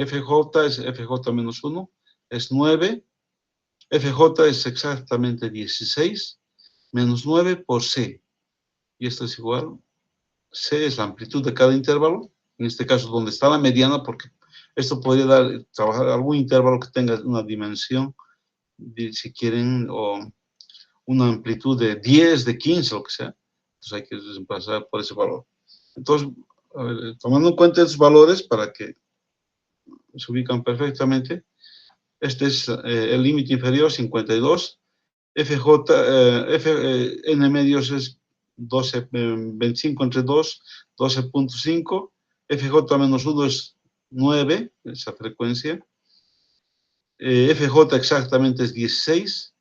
FJ es FJ menos 1, es 9, FJ es exactamente 16, menos 9 por C, y esto es igual, C es la amplitud de cada intervalo, en este caso donde está la mediana, porque esto podría trabajar algún intervalo que tenga una dimensión si quieren, o una amplitud de 10, de 15, lo que sea. Entonces hay que reemplazar por ese valor. Entonces, a ver, tomando en cuenta esos valores para que se ubican perfectamente, este es el límite inferior, 52. N medios es 12, 25 entre 2, 12.5. FJ menos 1 es 9, esa frecuencia. FJ exactamente es 16.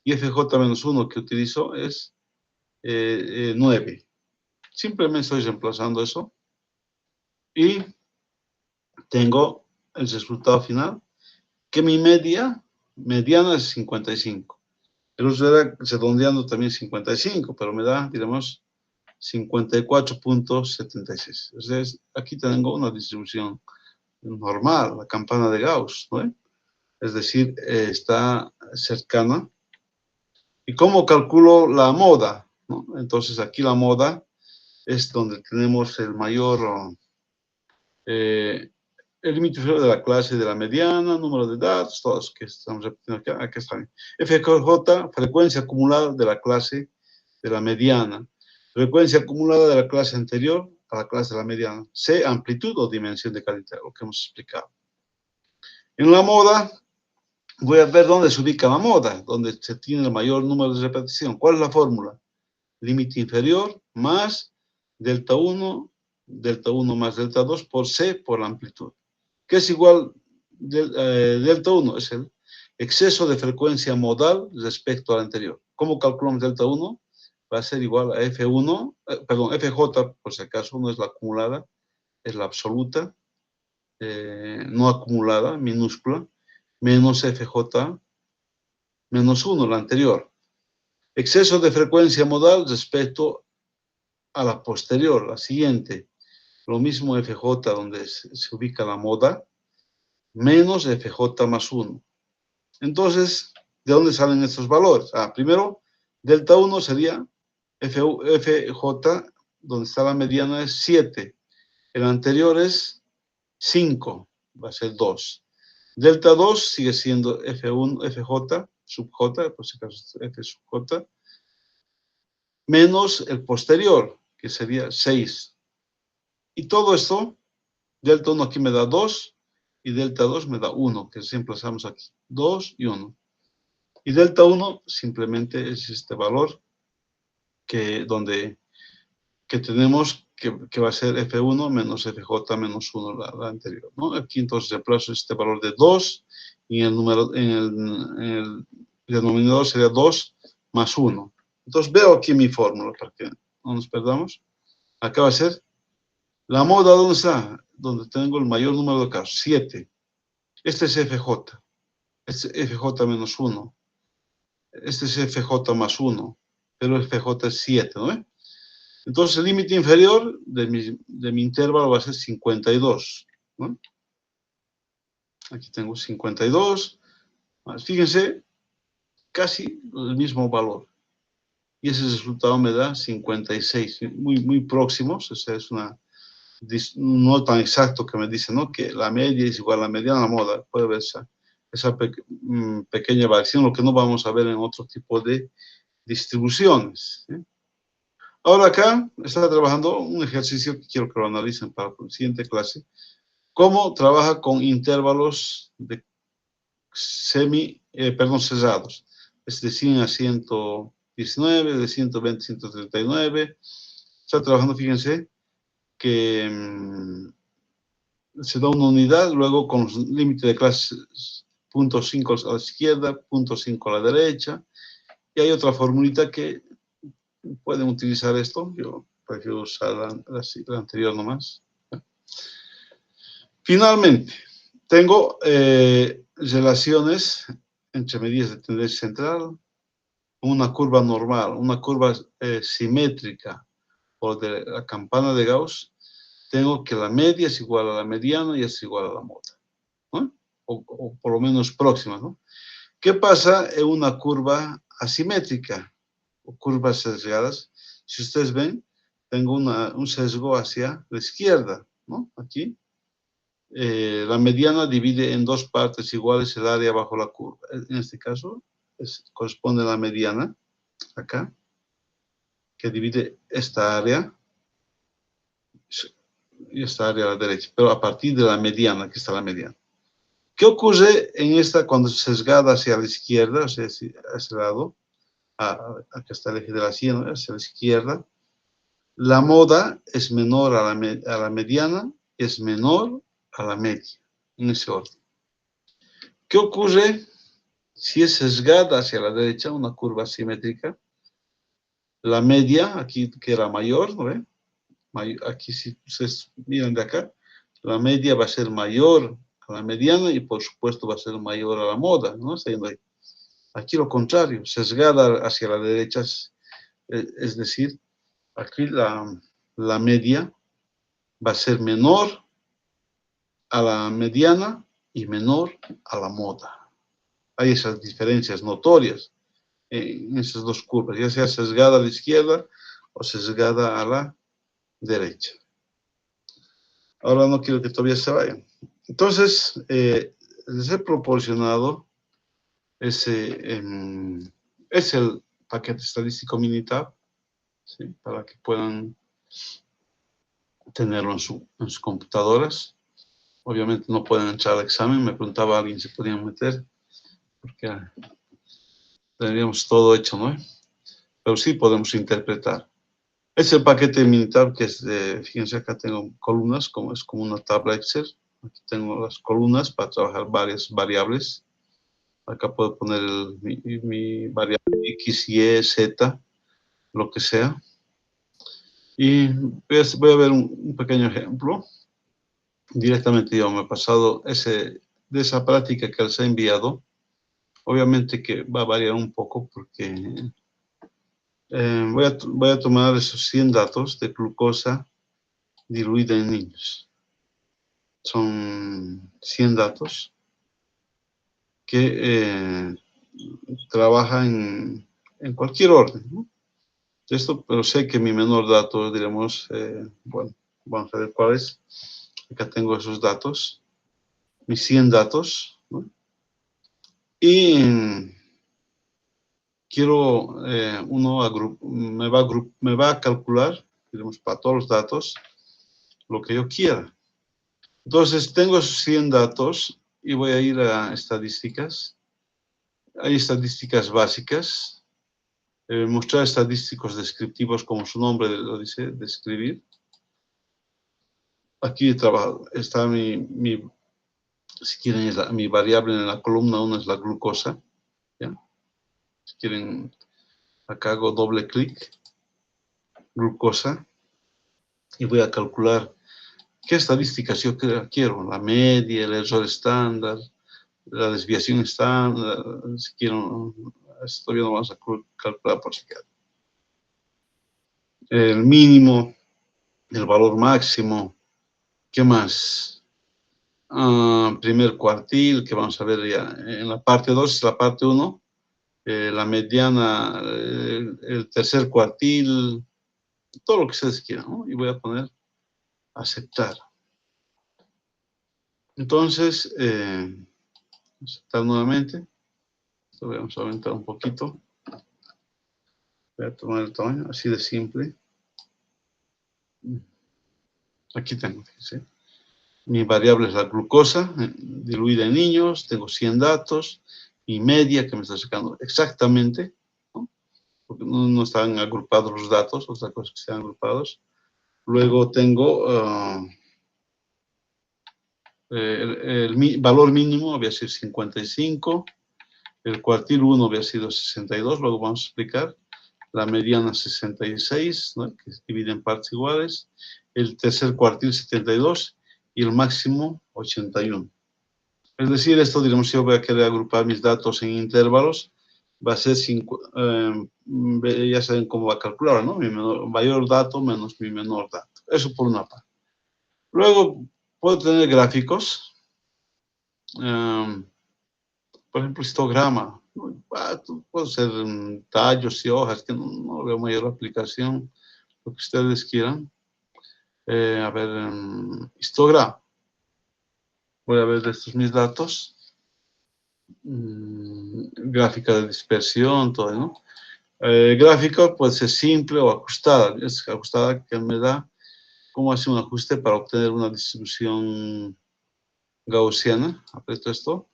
Y FJ menos 1 que utilizo es 9. Simplemente estoy reemplazando eso. Y tengo el resultado final, que mi mediana es 55. El uso era redondeando también 55, pero me da, diremos, 54.76. Entonces, aquí tengo una distribución normal, la campana de Gauss, ¿no? Es decir, está cercana. ¿Y cómo calculo la moda? ¿No? Entonces, aquí la moda es donde tenemos el mayor, el límite inferior de la clase de la mediana, número de datos, todos que estamos repitiendo aquí están. FJ, frecuencia acumulada de la clase de la mediana. Frecuencia acumulada de la clase anterior a la clase de la mediana. C, amplitud o dimensión de calidad, lo que hemos explicado. En la moda, voy a ver dónde se ubica la moda, donde se tiene el mayor número de repetición. ¿Cuál es la fórmula? Límite inferior más delta 1 más delta 2 por C por la amplitud. ¿Qué es igual? Delta 1 es el exceso de frecuencia modal respecto al anterior. ¿Cómo calculamos delta 1? Va a ser igual a F1, perdón, FJ, por si acaso, no es la acumulada, es la absoluta, no acumulada, minúscula, menos FJ menos 1, la anterior. Exceso de frecuencia modal respecto a la posterior, la siguiente. Lo mismo FJ, donde se ubica la moda, menos FJ más 1. Entonces, ¿de dónde salen estos valores? Primero, delta 1 sería FJ, donde está la mediana, es 7. El anterior es 5, va a ser 2. Delta 2 sigue siendo F1, FJ, sub J, por si acaso F sub J, menos el posterior, que sería 6. Y todo esto, delta 1 aquí me da 2, y delta 2 me da 1, que siempre emplazamos aquí. 2 y 1. Y delta 1 simplemente es este valor que tenemos que va a ser F1 menos FJ menos 1, la anterior, ¿no? Aquí entonces reemplazo este valor de 2 y en el denominador sería 2 más 1. Entonces veo aquí mi fórmula para que no nos perdamos. Acá va a ser la moda, ¿dónde está? Donde tengo el mayor número de casos, 7. Este es FJ. Este es FJ menos 1. Este es FJ más 1. Pero FJ es 7, ¿no? Entonces el límite inferior de mi intervalo va a ser 52, ¿no? Aquí tengo 52. Fíjense, casi el mismo valor. Y ese resultado me da 56, muy próximos. O sea, es no tan exacto que me dice, ¿no? Que la media es igual a la mediana, la moda. Puede haber esa pequeña variación, lo que no vamos a ver en otro tipo de distribuciones, ¿sí? Ahora acá está trabajando un ejercicio que quiero que lo analicen para la siguiente clase. Cómo trabaja con intervalos de cesados. Es de 100 a 119, de 120 a 139. Está trabajando, fíjense, que se da una unidad, luego con límite de clases 0.5 a la izquierda, 0.5 a la derecha. Y hay otra formulita que pueden utilizar esto. Yo prefiero usar la anterior nomás. Finalmente, tengo relaciones entre medidas de tendencia central, una curva normal, una curva simétrica o de la campana de Gauss. Tengo que la media es igual a la mediana y es igual a la moda, ¿no? O por lo menos próxima, ¿no? ¿Qué pasa en una curva asimétrica o curvas sesgadas? Si ustedes ven, tengo un sesgo hacia la izquierda, ¿no? Aquí. la mediana divide en dos partes iguales el área bajo la curva. En este caso, corresponde a la mediana, acá, que divide esta área y esta área a la derecha, pero a partir de la mediana, aquí está la mediana. ¿Qué ocurre en esta cuando es sesgada hacia la izquierda, o sea, hacia ese lado? Acá está el eje de la sien, hacia la izquierda. La moda es menor a la mediana, es menor a la media, en ese orden. ¿Qué ocurre si es sesgada hacia la derecha, una curva simétrica? La media, aquí que era mayor, ¿no ve? Aquí si ustedes miran de acá, la media va a ser mayor a la mediana y por supuesto va a ser mayor a la moda, ¿no? Aquí lo contrario, sesgada hacia la derecha, es decir, aquí la media va a ser menor a la mediana y menor a la moda. Hay esas diferencias notorias en esas dos curvas, ya sea sesgada a la izquierda o sesgada a la derecha. Ahora no quiero que todavía se vayan. Entonces, les he proporcionado es el paquete estadístico Minitab, ¿sí? Para que puedan tenerlo en sus computadoras. Obviamente no pueden entrar al examen. Me preguntaba alguien si podían meter, porque tendríamos todo hecho, ¿no? Pero sí podemos interpretar. Es el paquete Minitab que es de, fíjense, acá tengo columnas, es como una tabla Excel. Aquí tengo las columnas para trabajar varias variables. Acá puedo poner mi variable X, Y, Z, lo que sea. Y voy a ver un pequeño ejemplo. Directamente yo me he pasado de esa práctica que les he enviado. Obviamente que va a variar un poco porque voy a tomar esos 100 datos de glucosa diluida en niños. Son 100 datos que trabajan en cualquier orden, ¿no? Esto, pero sé que mi menor dato, diremos, bueno, vamos a ver cuál es. Acá tengo esos datos, mis 100 datos, ¿no? Y quiero, me va a calcular, diremos, para todos los datos, lo que yo quiera. Entonces, tengo esos 100 datos y voy a ir a estadísticas. Hay estadísticas básicas. Mostrar estadísticos descriptivos, como su nombre lo dice, describir. Aquí está si quieren, mi variable en la columna 1 es la glucosa. ¿Ya? Si quieren, acá hago doble clic, glucosa, y voy a calcular qué estadísticas yo quiero, la media, el error estándar, la desviación estándar, si quiero, esto todavía no vamos a calcular por si quieren. El mínimo, el valor máximo, ¿qué más? Primer cuartil, que vamos a ver ya en la parte 2, es la parte 1, la mediana, el tercer cuartil, todo lo que ustedes quieran, ¿no? Y voy a poner aceptar. Entonces, aceptar nuevamente. Esto vamos a aumentar un poquito. Voy a tomar el tamaño, así de simple. Aquí tengo, fíjense. Mi variable es la glucosa, diluida en niños. Tengo 100 datos. Mi media, que me está sacando exactamente, ¿no? Porque no están agrupados los datos, otra cosa que sean agrupados. Luego tengo el valor mínimo, había sido 55. El cuartil 1 había sido 62, luego vamos a explicar. La mediana 66, ¿no? Que se divide en partes iguales. El tercer cuartil 72 y el máximo 81. Es decir, esto, diremos, si yo voy a querer agrupar mis datos en intervalos, va a ser, ya saben cómo va a calcular, ¿no? Mi mayor dato menos mi menor dato. Eso por una parte. Luego, puedo tener gráficos. Por ejemplo, histograma. Puede ser tallos y hojas, que no veo mayor aplicación, lo que ustedes quieran. A ver, histograma. Voy a ver de estos mis datos. Gráfica de dispersión, todo, ¿no? Gráfica puede ser simple o ajustada. Es ajustada que me da cómo hacer un ajuste para obtener una distribución gaussiana. Aprieto esto,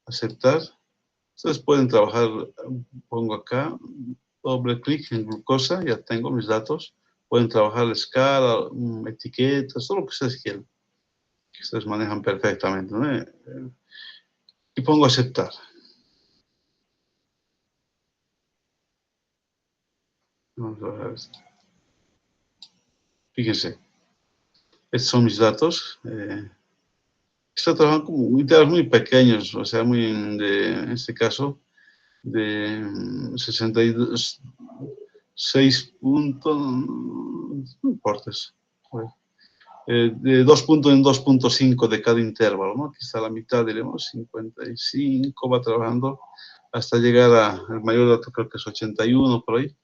aceptar. Ustedes pueden trabajar, pongo acá, doble clic en glucosa, ya tengo mis datos. Pueden trabajar la escala, etiquetas, todo lo que ustedes quieran, que ustedes manejan perfectamente, ¿no? Y pongo aceptar. Vamos a ver esto. Fíjense, estos son mis datos. Estoy trabajando con unidades muy pequeños, o sea, en este caso, de 66 puntos, no importa eso. De 2 puntos en 2.5 de cada intervalo, ¿no? Aquí está la mitad, diremos, 55, va trabajando hasta llegar al mayor dato, creo que es 81 por ahí.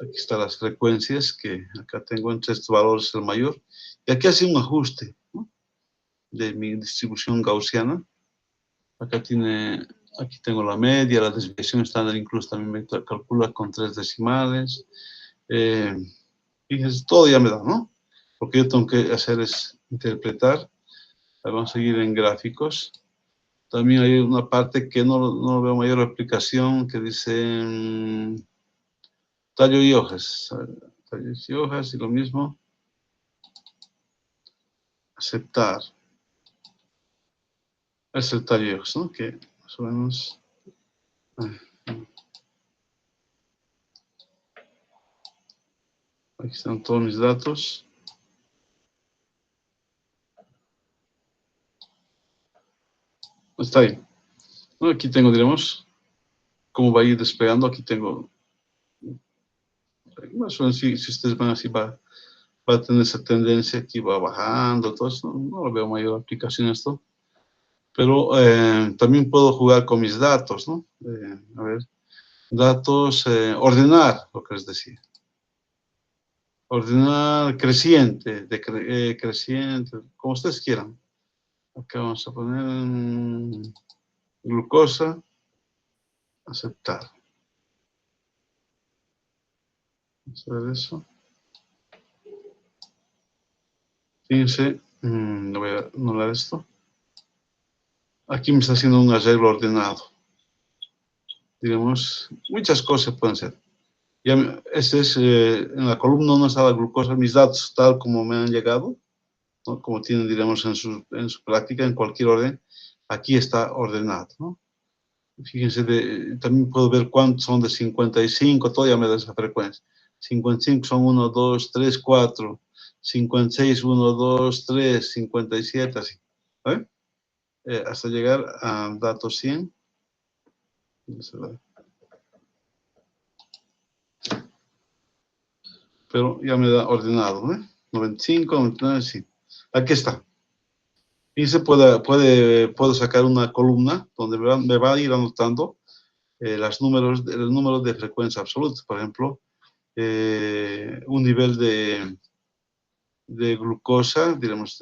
Aquí están las frecuencias que acá tengo entre estos valores el mayor. Y aquí hace un ajuste, ¿no? De mi distribución gaussiana. Aquí tengo la media, la desviación estándar incluso también me calcula con 3 decimales. Fíjense, todo ya me da, ¿no? Lo que yo tengo que hacer es interpretar. Vamos a seguir en gráficos. También hay una parte que no veo mayor aplicación que dice tallo y hojas. Tallos y hojas y lo mismo. Aceptar. Es el tallo y hojas, ¿no? Que más o menos... Aquí están todos mis datos. Está bien. Bueno, aquí tengo, diremos, cómo va a ir despegando. Aquí tengo, más o menos, si ustedes van así, va a tener esa tendencia, aquí va bajando, todo eso. No lo veo mayor aplicación a esto. Pero también puedo jugar con mis datos, ¿no? A ver, datos, ordenar, lo que les decía. Ordenar creciente, creciente, como ustedes quieran. Acá vamos a poner glucosa, aceptar. Vamos a ver eso. Fíjense, voy a anular esto. Aquí me está haciendo un arreglo ordenado. Digamos, muchas cosas pueden ser. En la columna 1 está la glucosa, mis datos tal como me han llegado, ¿no? Como tienen, digamos, en su práctica, en cualquier orden. Aquí está ordenado, ¿no? Fíjense, también puedo ver cuántos son de 55, todavía me da esa frecuencia. 55 son 1, 2, 3, 4. 56, 1, 2, 3, 57, así. ¿Vale? Hasta llegar a datos 100. Pero ya me da ordenado, ¿no? 95, 99, sí. Aquí está. Y puedo sacar una columna donde me va a ir anotando los números de frecuencia absoluta. Por ejemplo, un nivel de glucosa, diremos,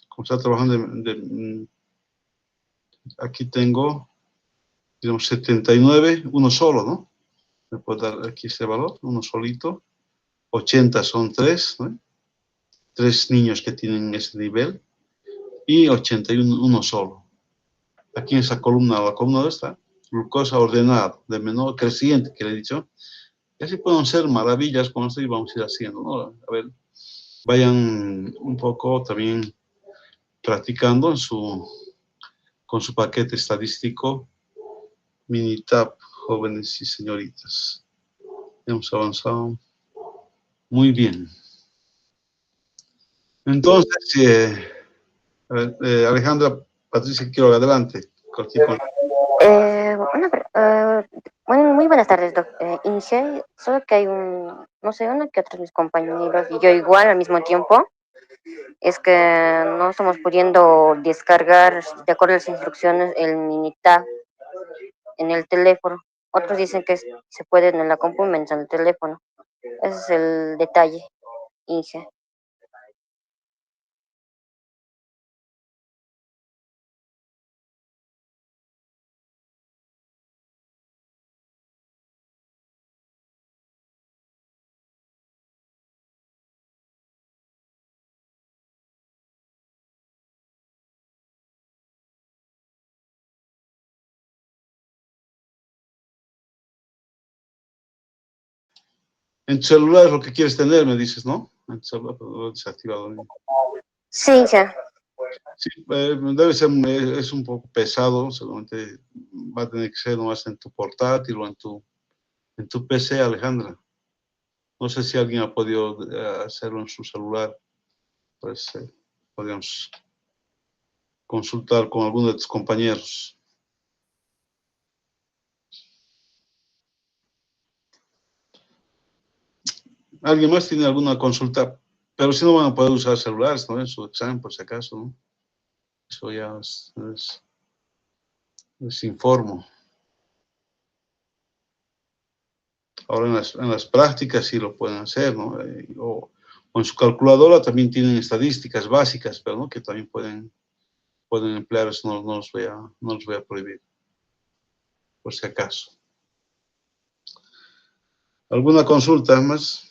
como está trabajando, aquí tengo, digamos, 79, uno solo, ¿no? Me puedo dar aquí ese valor, uno solito. 80 son 3, ¿no? 3 niños que tienen ese nivel. Y 81, uno solo. Aquí en esa columna, la columna está, glucosa ordenada, de menor creciente, que le he dicho. Y así pueden ser maravillas con esto y vamos a ir haciendo, ¿no? A ver, vayan un poco también practicando con su paquete estadístico Minitab, jóvenes y señoritas. Hemos avanzado muy bien. Entonces, Alejandra, Patricia, quiero adelante. Cualquier cosa. Bueno, muy buenas tardes, Inge. Solo que hay no sé, uno que otros de mis compañeros y yo igual al mismo tiempo, es que no estamos pudiendo descargar de acuerdo a las instrucciones el Minitab en el teléfono. Otros dicen que se puede en la compu menos en el teléfono. Ese es el detalle, Inge. En tu celular es lo que quieres tener, me dices, ¿no? En tu celular, pero lo he desactivado. Sí, ya. Sí, debe ser, es un poco pesado, seguramente va a tener que ser nomás en tu portátil o en tu PC, Alejandra. No sé si alguien ha podido hacerlo en su celular, pues podríamos consultar con alguno de tus compañeros. ¿Alguien más tiene alguna consulta? Pero si no van a poder usar celulares, ¿no? En su examen, por si acaso, ¿no? Eso ya les informo. Ahora en las prácticas sí lo pueden hacer, ¿no? O en su calculadora también tienen estadísticas básicas, pero ¿no? Que también pueden emplear, eso no los voy a prohibir, por si acaso. ¿Alguna consulta más?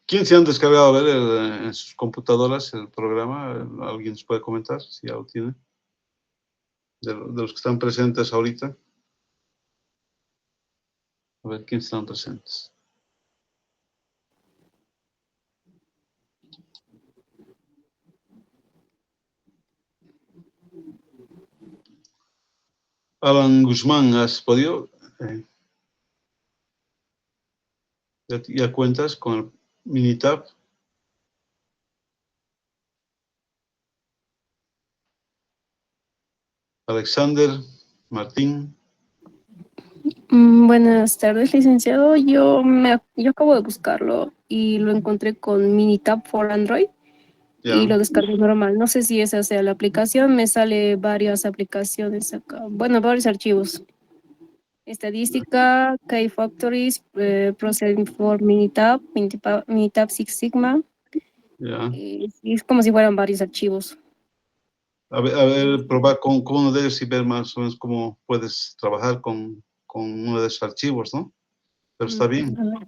¿Quién se han descargado a ver en sus computadoras el programa? ¿Alguien nos puede comentar si ya lo tiene? De los que están presentes ahorita. A ver, ¿quién están presentes? Alan Guzmán, ¿has podido? ¿Ya cuentas con el Minitab? Alexander, Martín. Buenas tardes, licenciado. Yo acabo de buscarlo y lo encontré con Minitab for Android y Ya, lo descargué normal. No sé si esa sea la aplicación. Me sale varias aplicaciones acá. Bueno, varios archivos. Estadística, K-Factories, Processing for Minitab Six Sigma. ya. Y es como si fueran varios archivos. A ver, probar con uno de ellos y ver más o menos cómo puedes trabajar con uno de esos archivos, ¿no? Pero está bien. A ver.